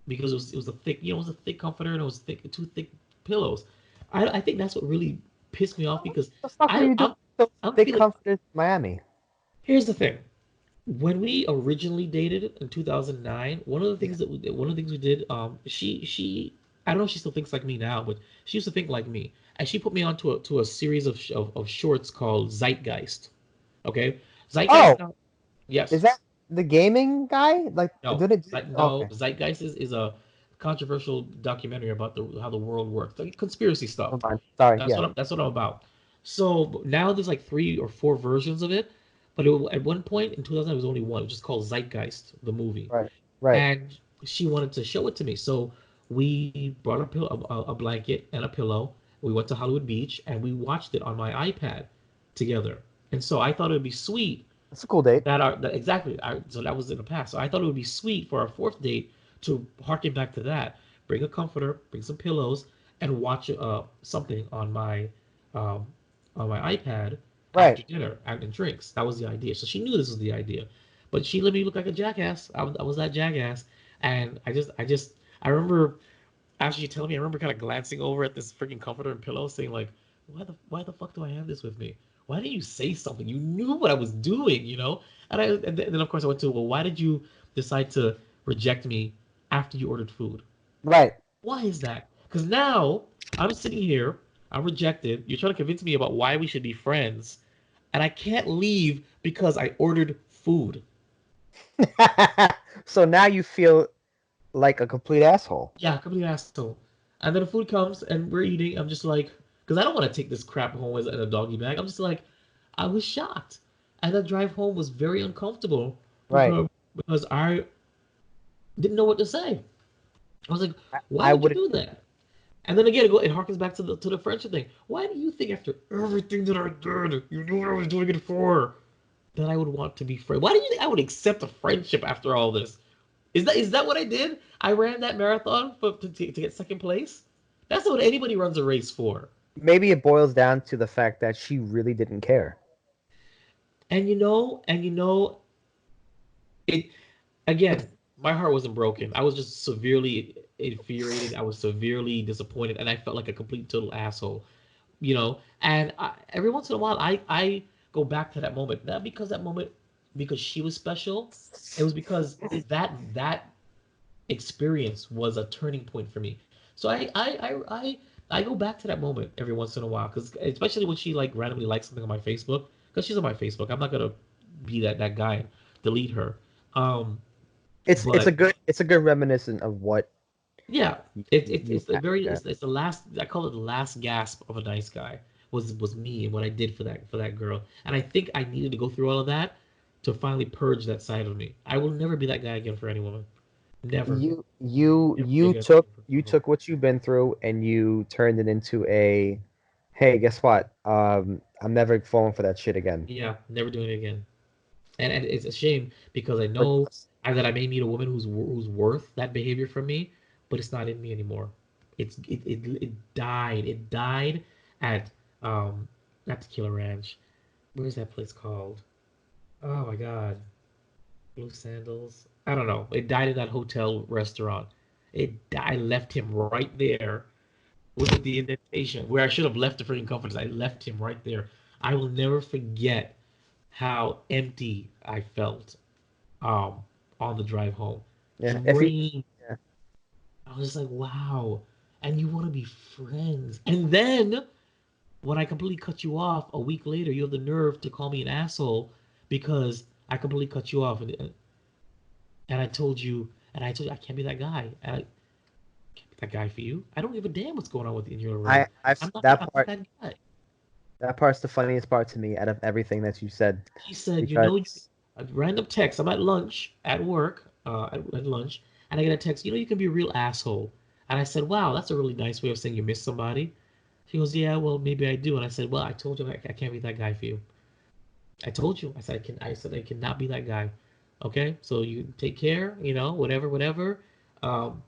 because it was a thick, it was a thick comforter and it was thick, 2 thick pillows. I think that's what really pissed me off What because the fuck were I you doing I'm with those I'm big feeling. comforters in Miami? Here's the thing. When we originally dated in 2009, Yeah. one of the things we did, she I don't know if she still thinks like me now, but she used to think like me, and she put me onto a series of shorts called Zeitgeist. Okay, Zeitgeist Oh, now, is yes, that the gaming guy? Like, no, did it? no, Okay. Zeitgeist is a controversial documentary about how the world works, like conspiracy stuff. Never mind. Sorry. That's Yeah. what I'm about. So now there's like 3 or 4 versions of it, but at one point in 2000 it was only one. It was just called Zeitgeist, the movie, Right. Right. and she wanted to show it to me. So we brought a blanket and a pillow. We went to Hollywood Beach and we watched it on my iPad together. And so I thought it would be sweet That's a cool date. exactly. So that was in the past. So I thought it would be sweet for our fourth date to harken back to that. Bring a comforter, bring some pillows, and watch something um, on my iPad Right. after dinner and drinks. That was the idea. So she knew this was the idea, but she let me look like a jackass. I was that jackass, and I remember after you telling me, I remember kind of glancing over at this freaking comforter and pillow, saying like, why the fuck do I have this with me? Why didn't you say something? You knew what I was doing, you know? And then of course I went to, well, why did you decide to reject me after you ordered food? Right. Why is that? Because now I'm sitting here, I'm rejected. You're trying to convince me about why we should be friends, and I can't leave because I ordered food. So now you feel like a complete asshole. Yeah, complete asshole. And then the food comes and we're eating. I'm just like, because I don't want to take this crap home as in a doggy bag. I'm just like, I was shocked. And the drive home was very uncomfortable Right. because I didn't know what to say. I was like, why I would you would. do that? And then again, it harkens back to the friendship thing. Why do you think after everything that I did, you knew what I was doing it for, that I would want to be friends? Why do you think I would accept a friendship after all this? Is that what I did? I ran that marathon to get second place. That's what anybody runs a race for. Maybe it boils down to the fact that she really didn't care. And it again. My heart wasn't broken. I was just severely infuriated. I was severely disappointed, and I felt like a complete total asshole. And every once in a while, I go back to that moment. Not because that moment, because she was special. It was because that experience was a turning point for me. So I go back to that moment every once in a while, because especially when she like randomly likes something on my Facebook, because she's on my Facebook. I'm not gonna be that guy and delete her. Um, It's but a good reminiscent of what yeah, it's the had. very Yeah. it's the last, I call it the last gasp of a nice guy, was me and what I did for that girl. And I think I needed to go through all of that to finally purge that side of me. I will never be that guy again for any woman. Never. Never be again for You any woman. took what you've been through and you turned it into a, hey, guess what? I'm never falling for that shit again. Yeah, never doing it again. And it's a shame because I But know that I may meet a woman who's worth that behavior from me, but it's not in me anymore. It died. It died at um not Tequila Ranch. Where's that place called? Oh my God, Blue Sandals. I don't know. It died in that hotel restaurant. I left him right there with the indentation where I should have left the freaking comforters. I left him right there. I will never forget how empty I felt um on the drive home. yeah, if you Drained. yeah. I was like, wow. And you want to be friends. And then when I completely cut you off a week later, you have the nerve to call me an asshole because I completely cut you off, and I told you I can't be that guy. And I can't be that guy for you. I don't give a damn what's going on with you in your room. I'm not that guy. that part's the funniest part to me out of everything that you said She said, because a random text. I'm at lunch at work, at lunch, and I get a text. You can be a real asshole. And I said, wow, that's a really nice way of saying you miss somebody. She goes, yeah, well, maybe I do. And I said, well, I told you I can't be that guy for you. I told you. I said I cannot be that guy. Okay, so you take care. Whatever, whatever. Um,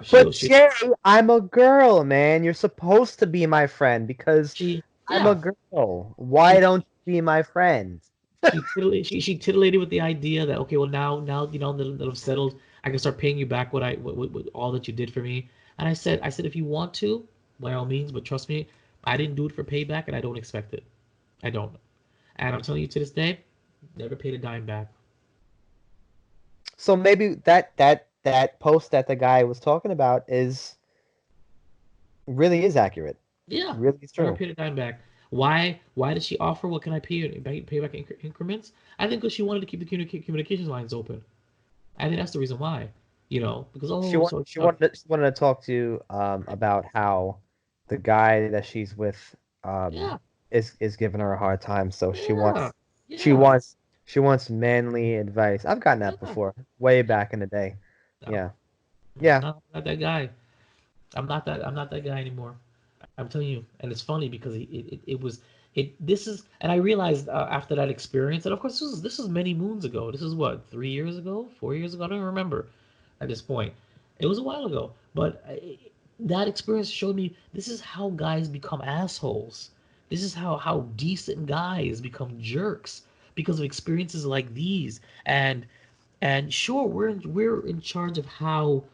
she but goes, Jerry, I'm a girl, man. You're supposed to be my friend because I'm a yeah, girl. Why she don't you be my friend? she titillated with the idea that, okay, well, now that I've settled, I can start paying you back what all that you did for me. And I said if you want to, by all means, but trust me, I didn't do it for payback, and I don't expect it. I don't. And I'm telling you to this day, never paid a dime back. So maybe that post that the guy was talking about is really is accurate. Yeah, Really is never true. paid a dime back. Why did she offer? What can I pay you? Pay back increments? I think because she wanted to keep the communications lines open. I think that's the reason why. Because, oh, so She wanted to talk to about how the guy that she's with um yeah, is giving her a hard time. So yeah, she yeah, wants she wants manly advice. I've gotten that yeah. before, way back in the day. No, Yeah. Yeah. no, I'm not that guy. I'm not that guy anymore. I'm telling you, and it's funny because this is, and I realized after that experience, and of course this was many moons ago. This is what, 3 years ago, 4 years ago. I don't remember at this point. It was a while ago, but that experience showed me this is how guys become assholes. This is how decent guys become jerks because of experiences like these. And sure, we're in charge of how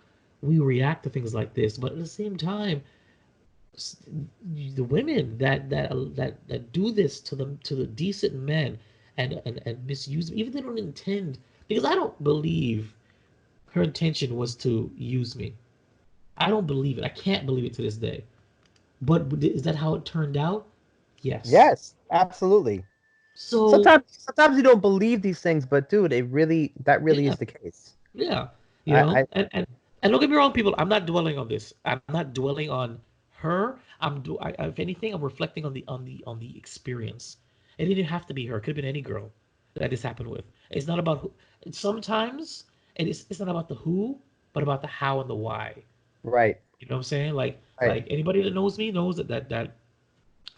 we react to things like this, but at the same time, the women that do this to the decent men and misuse them, even if they don't intend, because I don't believe her intention was to use me. I don't believe it. I can't believe it to this day. But is that how it turned out? Yes. Yes, absolutely. So Sometimes you don't believe these things, but dude, that really yeah, is the case. yeah, I and don't get me wrong, people. I'm not dwelling on this. I'm not dwelling on her. If anything, I'm reflecting on the experience. It didn't have to be her. It could have been any girl that this happened with. It's not about who. Sometimes it's not about the who, but about the how and the why. right, You know what I'm saying? Like right, like anybody that knows me knows that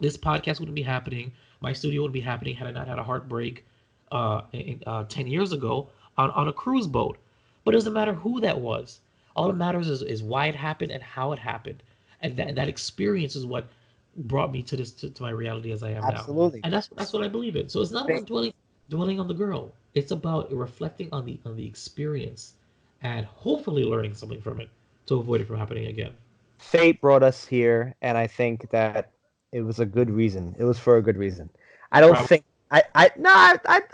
this podcast wouldn't be happening. My studio wouldn't be happening had I not had a heartbreak 10 years ago on a cruise boat. But it doesn't matter who that was. All that matters is why it happened and how it happened. And that experience is what brought me to my reality as I am now. absolutely. And that's what I believe in. So it's not about dwelling on the girl. It's about reflecting on the experience and hopefully learning something from it to avoid it from happening again. Fate brought us here, and I think that it was a good reason. It was for a good reason. I don't Probably. think I no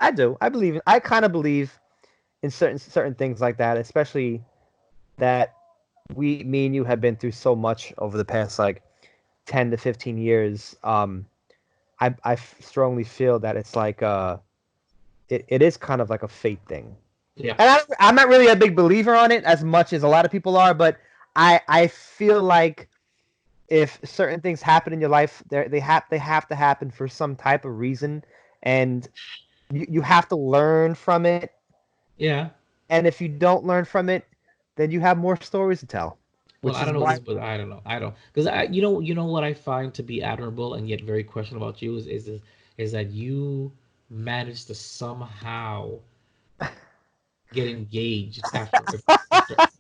I do. I believe I kind of believe in certain things like that, especially that me and you have been through so much over the past like 10 to 15 years. I strongly feel that it's like it is kind of like a fate thing. Yeah. And I'm not really a big believer on it as much as a lot of people are, but I feel like if certain things happen in your life, they have to happen for some type of reason, and you have to learn from it. Yeah. And if you don't learn from it, then you have more stories to tell, Well, which I is don't know why this, but I don't know. I don't, because you know what I find to be admirable and yet very questionable about you is that you managed to somehow get engaged after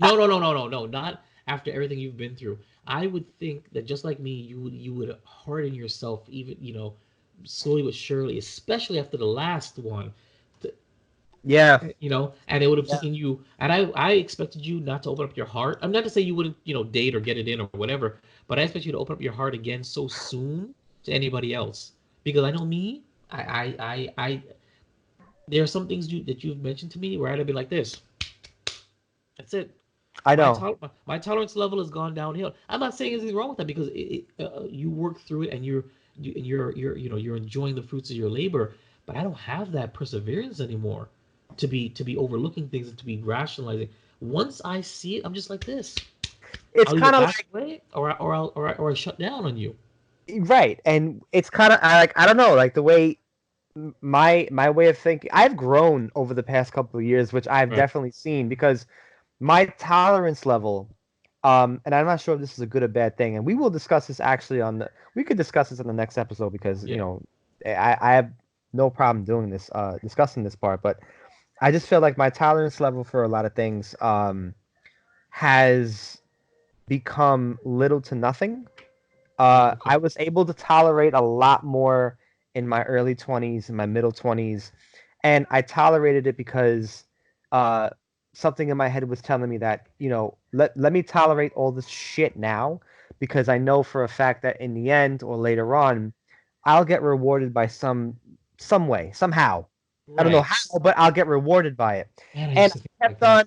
no, not after everything you've been through. I would think that just like me, you would harden yourself even, slowly but surely, especially after the last one. yeah, And it would have yeah. taken you, and I expected you not to open up your heart. I'm not to say you wouldn't, date or get it in or whatever, but I expect you to open up your heart again so soon to anybody else. Because I know me, there are some things that you've mentioned to me where I'd have been like this. That's it. I My know. tol- my tolerance level has gone downhill. I'm not saying anything wrong with that because you work through it and you're enjoying the fruits of your labor. But I don't have that perseverance anymore to be overlooking things and to be rationalizing. Once I see it, I'm just like this. It's I'll either kind of back away or I shut down on you. like right, and it's kind of like I don't know, like the way my way of thinking. I've grown over the past couple of years, which I've Right. definitely seen because my tolerance level, and I'm not sure if this is a good or bad thing, and we will discuss this actually we could discuss this in the next episode because Yeah. I have no problem doing this, discussing this part, but I just feel like my tolerance level for a lot of things has become little to nothing. Okay. I was able to tolerate a lot more in my early 20s, in my middle 20s, and I tolerated it because uh, something in my head was telling me that, let me tolerate all this shit now because I know for a fact that in the end or later on, I'll get rewarded by some way, somehow. I don't know Right. how, but I'll get rewarded by it. Man, I And used to think I like kept that. on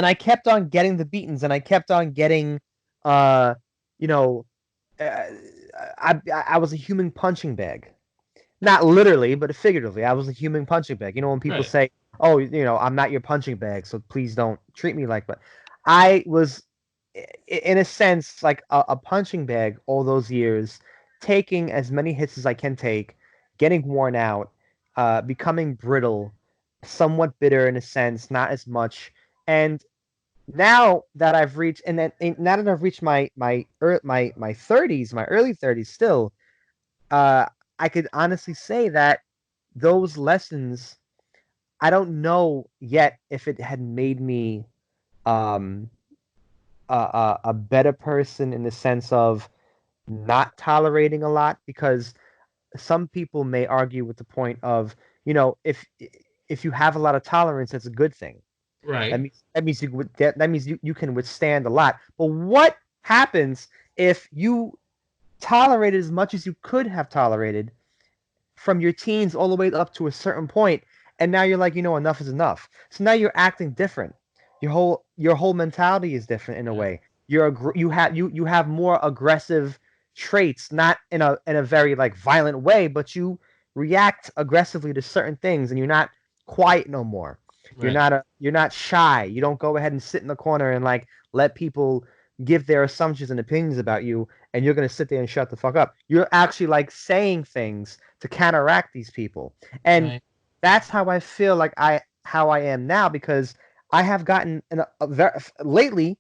I kept on getting the beatings, and I kept on getting uh you know uh, I was a human punching bag. Not literally, but figuratively. I was a human punching bag. When people Right. say, "Oh, I'm not your punching bag, so please don't treat me like that." I was, in a sense, like a punching bag all those years, taking as many hits as I can take, getting worn out, becoming brittle, somewhat bitter in a sense, not as much. And now that I've reached, and now that I've reached my 30s, my early 30s, still, uh, I could honestly say that those lessons, I don't know yet if it had made me um a better person in the sense of not tolerating a lot, because some people may argue with the point of, if you have a lot of tolerance, that's a good thing. That Right. means that means you can withstand a lot. But what happens if you tolerated as much as you could have tolerated from your teens all the way up to a certain point, and now you're like, enough is enough. So now you're acting different. Your whole mentality is different in a Yeah. way. You have more aggressive traits, not in a very like violent way, but you react aggressively to certain things, and you're not quiet no more. Right. You're not shy. You don't go ahead and sit in the corner and like let people give their assumptions and opinions about you, and you're gonna sit there and shut the fuck up. You're actually like saying things to counteract these people. And Right. that's how I feel like how I am now, because I have gotten lately,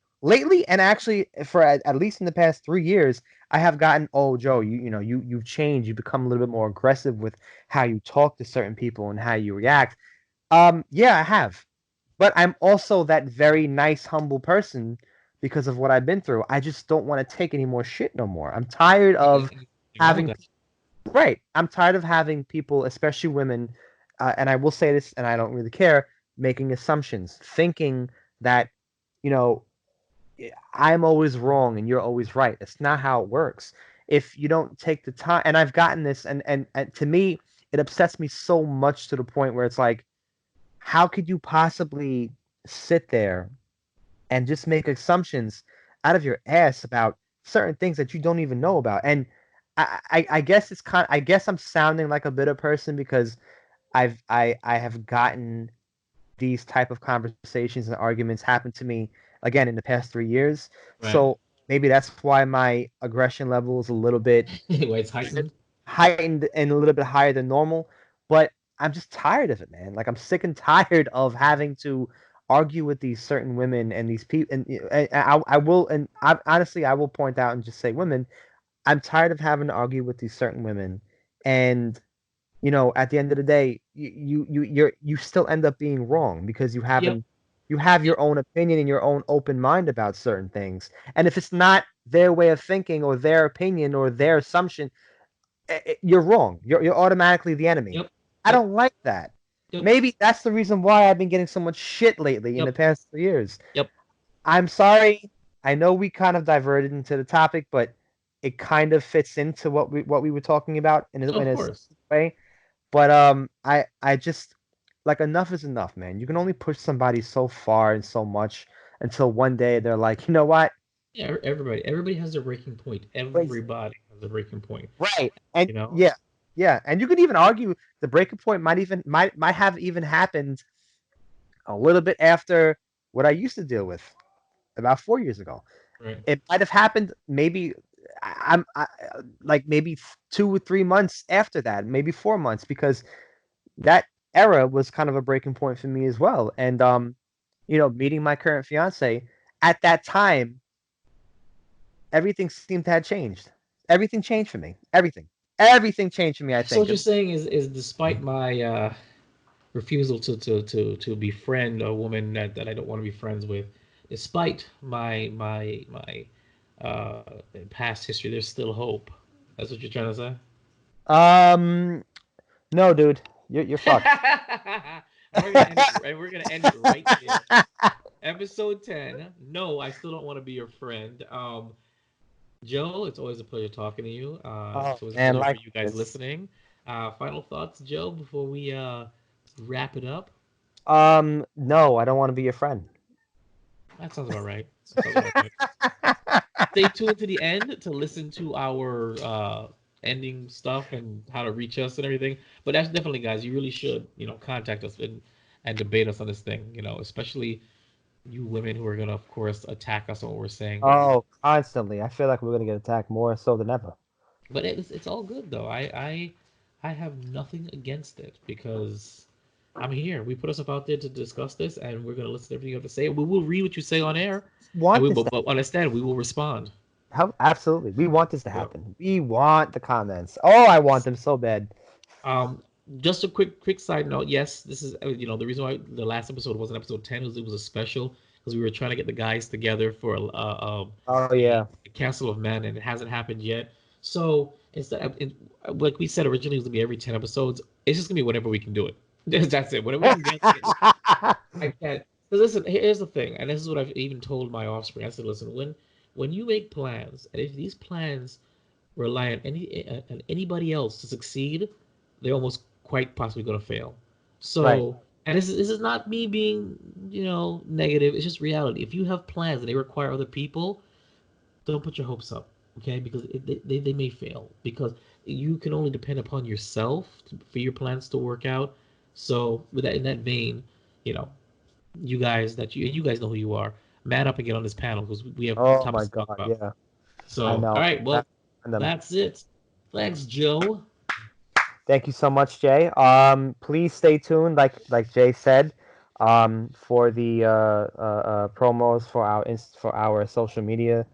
and actually for at least in the past 3 years, I have gotten, oh Joe, you've changed. You've become a little bit more aggressive with how you talk to certain people and how you react. Yeah, I have, but I'm also that very nice, humble person because of what I've been through. I just don't want to take any more shit no more. I'm tired of Anything wrong with having that? Right. I'm tired of having people, especially women, and I will say this, and I don't really care, making assumptions, thinking that, you know, I'm always wrong and you're always right. It's not how it works. If you don't take the time, and I've gotten this, and to me, it upsets me so much to the point where it's like, how could you possibly sit there and just make assumptions out of your ass about certain things that you don't even know about? And I guess I guess I'm sounding like a bitter person because I have gotten these type of conversations and arguments happen to me again in the past 3 years. Right. So maybe that's why my aggression level is a little bit Anyway, it's heightened. heightened and a little bit higher than normal. But I'm just tired of it, man. Like I'm sick and tired of having to argue with these certain women and these people. And I will, and honestly, I will point out and just say, women, I'm tired of having to argue with these certain women, and at the end of the day, you still end up being wrong because Yep. you have Yep. your own opinion and your own open mind about certain things. And if it's not their way of thinking or their opinion or their assumption, you're wrong. You're automatically the enemy. Yep. I Yep. don't like that. Yep. Maybe that's the reason why I've been getting so much shit lately in the Yep. past 3 years. Yep. I'm sorry. I know we kind of diverted into the topic, but it kind of fits into what we were talking about in Of a course. way. But I just, like, enough is enough, man. You can only push somebody so far and so much until one day they're like, you know what? Yeah. Everybody has their breaking point. Please. Everybody has a breaking point. Right. And You know. yeah, yeah. And you could even argue the breaking point might have even happened a little bit after what I used to deal with about 4 years ago. Right. It might have happened maybe like maybe 2 or 3 months after that, maybe 4 months, because that era was kind of a breaking point for me as well. And meeting my current fiance at that time, everything seemed to have changed. Everything changed for me. Everything changed for me. I So what think. you're saying is despite my refusal to befriend a woman that I don't want to be friends with, despite my uh, past history, there's still hope. That's what you're trying to say. Um, no, dude, you're fucked. And we're gonna end it. Right, we're gonna end it right there. Episode 10. No, I still don't want to be your friend. Joe, it's always a pleasure talking to you. Oh It's always a man, pleasure for you guys likewise. listening. Final thoughts, Joe, before we wrap it up. No, I don't want to be your friend. That sounds about right. That sounds about right. Stay tuned to the end to listen to our ending stuff and how to reach us and everything. But that's definitely, guys, you really should, contact us and debate us on this thing, especially you women who are going to, of course, attack us on what we're saying. Oh, constantly. I feel like we're gonna get attacked more so than ever. But it's all good, though. I have nothing against it because I'm here. We put ourselves out there to discuss this, and we're going to listen to everything you have to say. We will read what you say on air, and Want we this will, to but understand, we will respond. Absolutely. We want this to Yeah. happen. We want the comments. Oh, I want them so bad. Um, just a quick side note. Yes, this is the reason why the last episode wasn't episode 10 was it was a special because we were trying to get the guys together for Oh yeah. a Council of Men, and it hasn't happened yet. So instead, like we said originally, it was gonna be every 10 episodes. It's just gonna be whenever we can do it. That's it. Whenever we can get it, I can't. Because listen, here's the thing, and this is what I've even told my offspring. I said, listen, when you make plans, and if these plans rely on anybody else to succeed, they're almost quite possibly going to fail. Right. So, and this is not me being negative. It's just reality. If you have plans and they require other people, don't put your hopes up, okay? Because they may fail because you can only depend upon yourself for your plans to work out. So, with that in that vein, you know, you guys know who you are. Man up and get on this panel because we have Oh my topics to talk God. about. Yeah. So, I all know. right, well, And them. that's it. Thanks, Joe. Thank you so much, Jay. Please stay tuned, like Jay said, for the promos for our social media,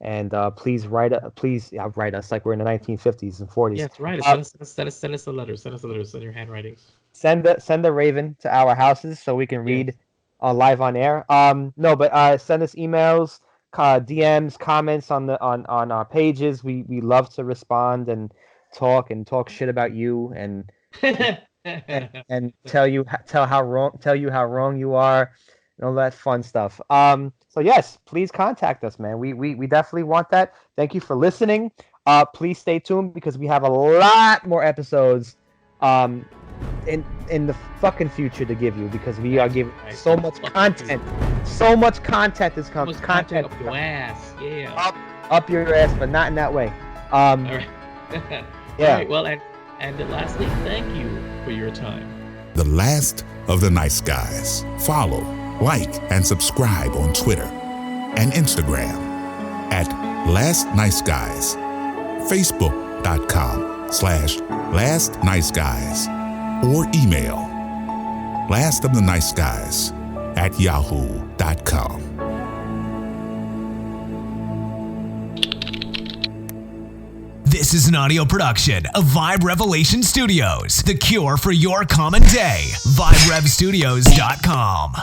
and please write us like we're in the 1950s and 40s. Yes, right. Uh, Send us a letter. Send us a letter. Send your handwriting. send the Raven to our houses so we can Yes. read live on air. No, but send us emails, DMs, comments on our pages. We love to respond and talk shit about you and tell you how wrong you are and all that fun stuff. So yes, please contact us, man. We definitely want that. Thank you for listening. Please stay tuned because we have a lot more episodes in the fucking future to give you because we are giving so much content. So much content is coming. Content up your ass. Yeah. Up your ass, but not in that way. All right. Yeah. All right. Well, and lastly, thank you for your time. The last of the nice guys. Follow, like, and subscribe on Twitter and Instagram at Last Nice Guys, Facebook.com/Last Nice Guys, or email lastoftheniceguys@yahoo.com. This is an audio production of Vibe Revelation Studios, the cure for your common day. VibeRevStudios.com.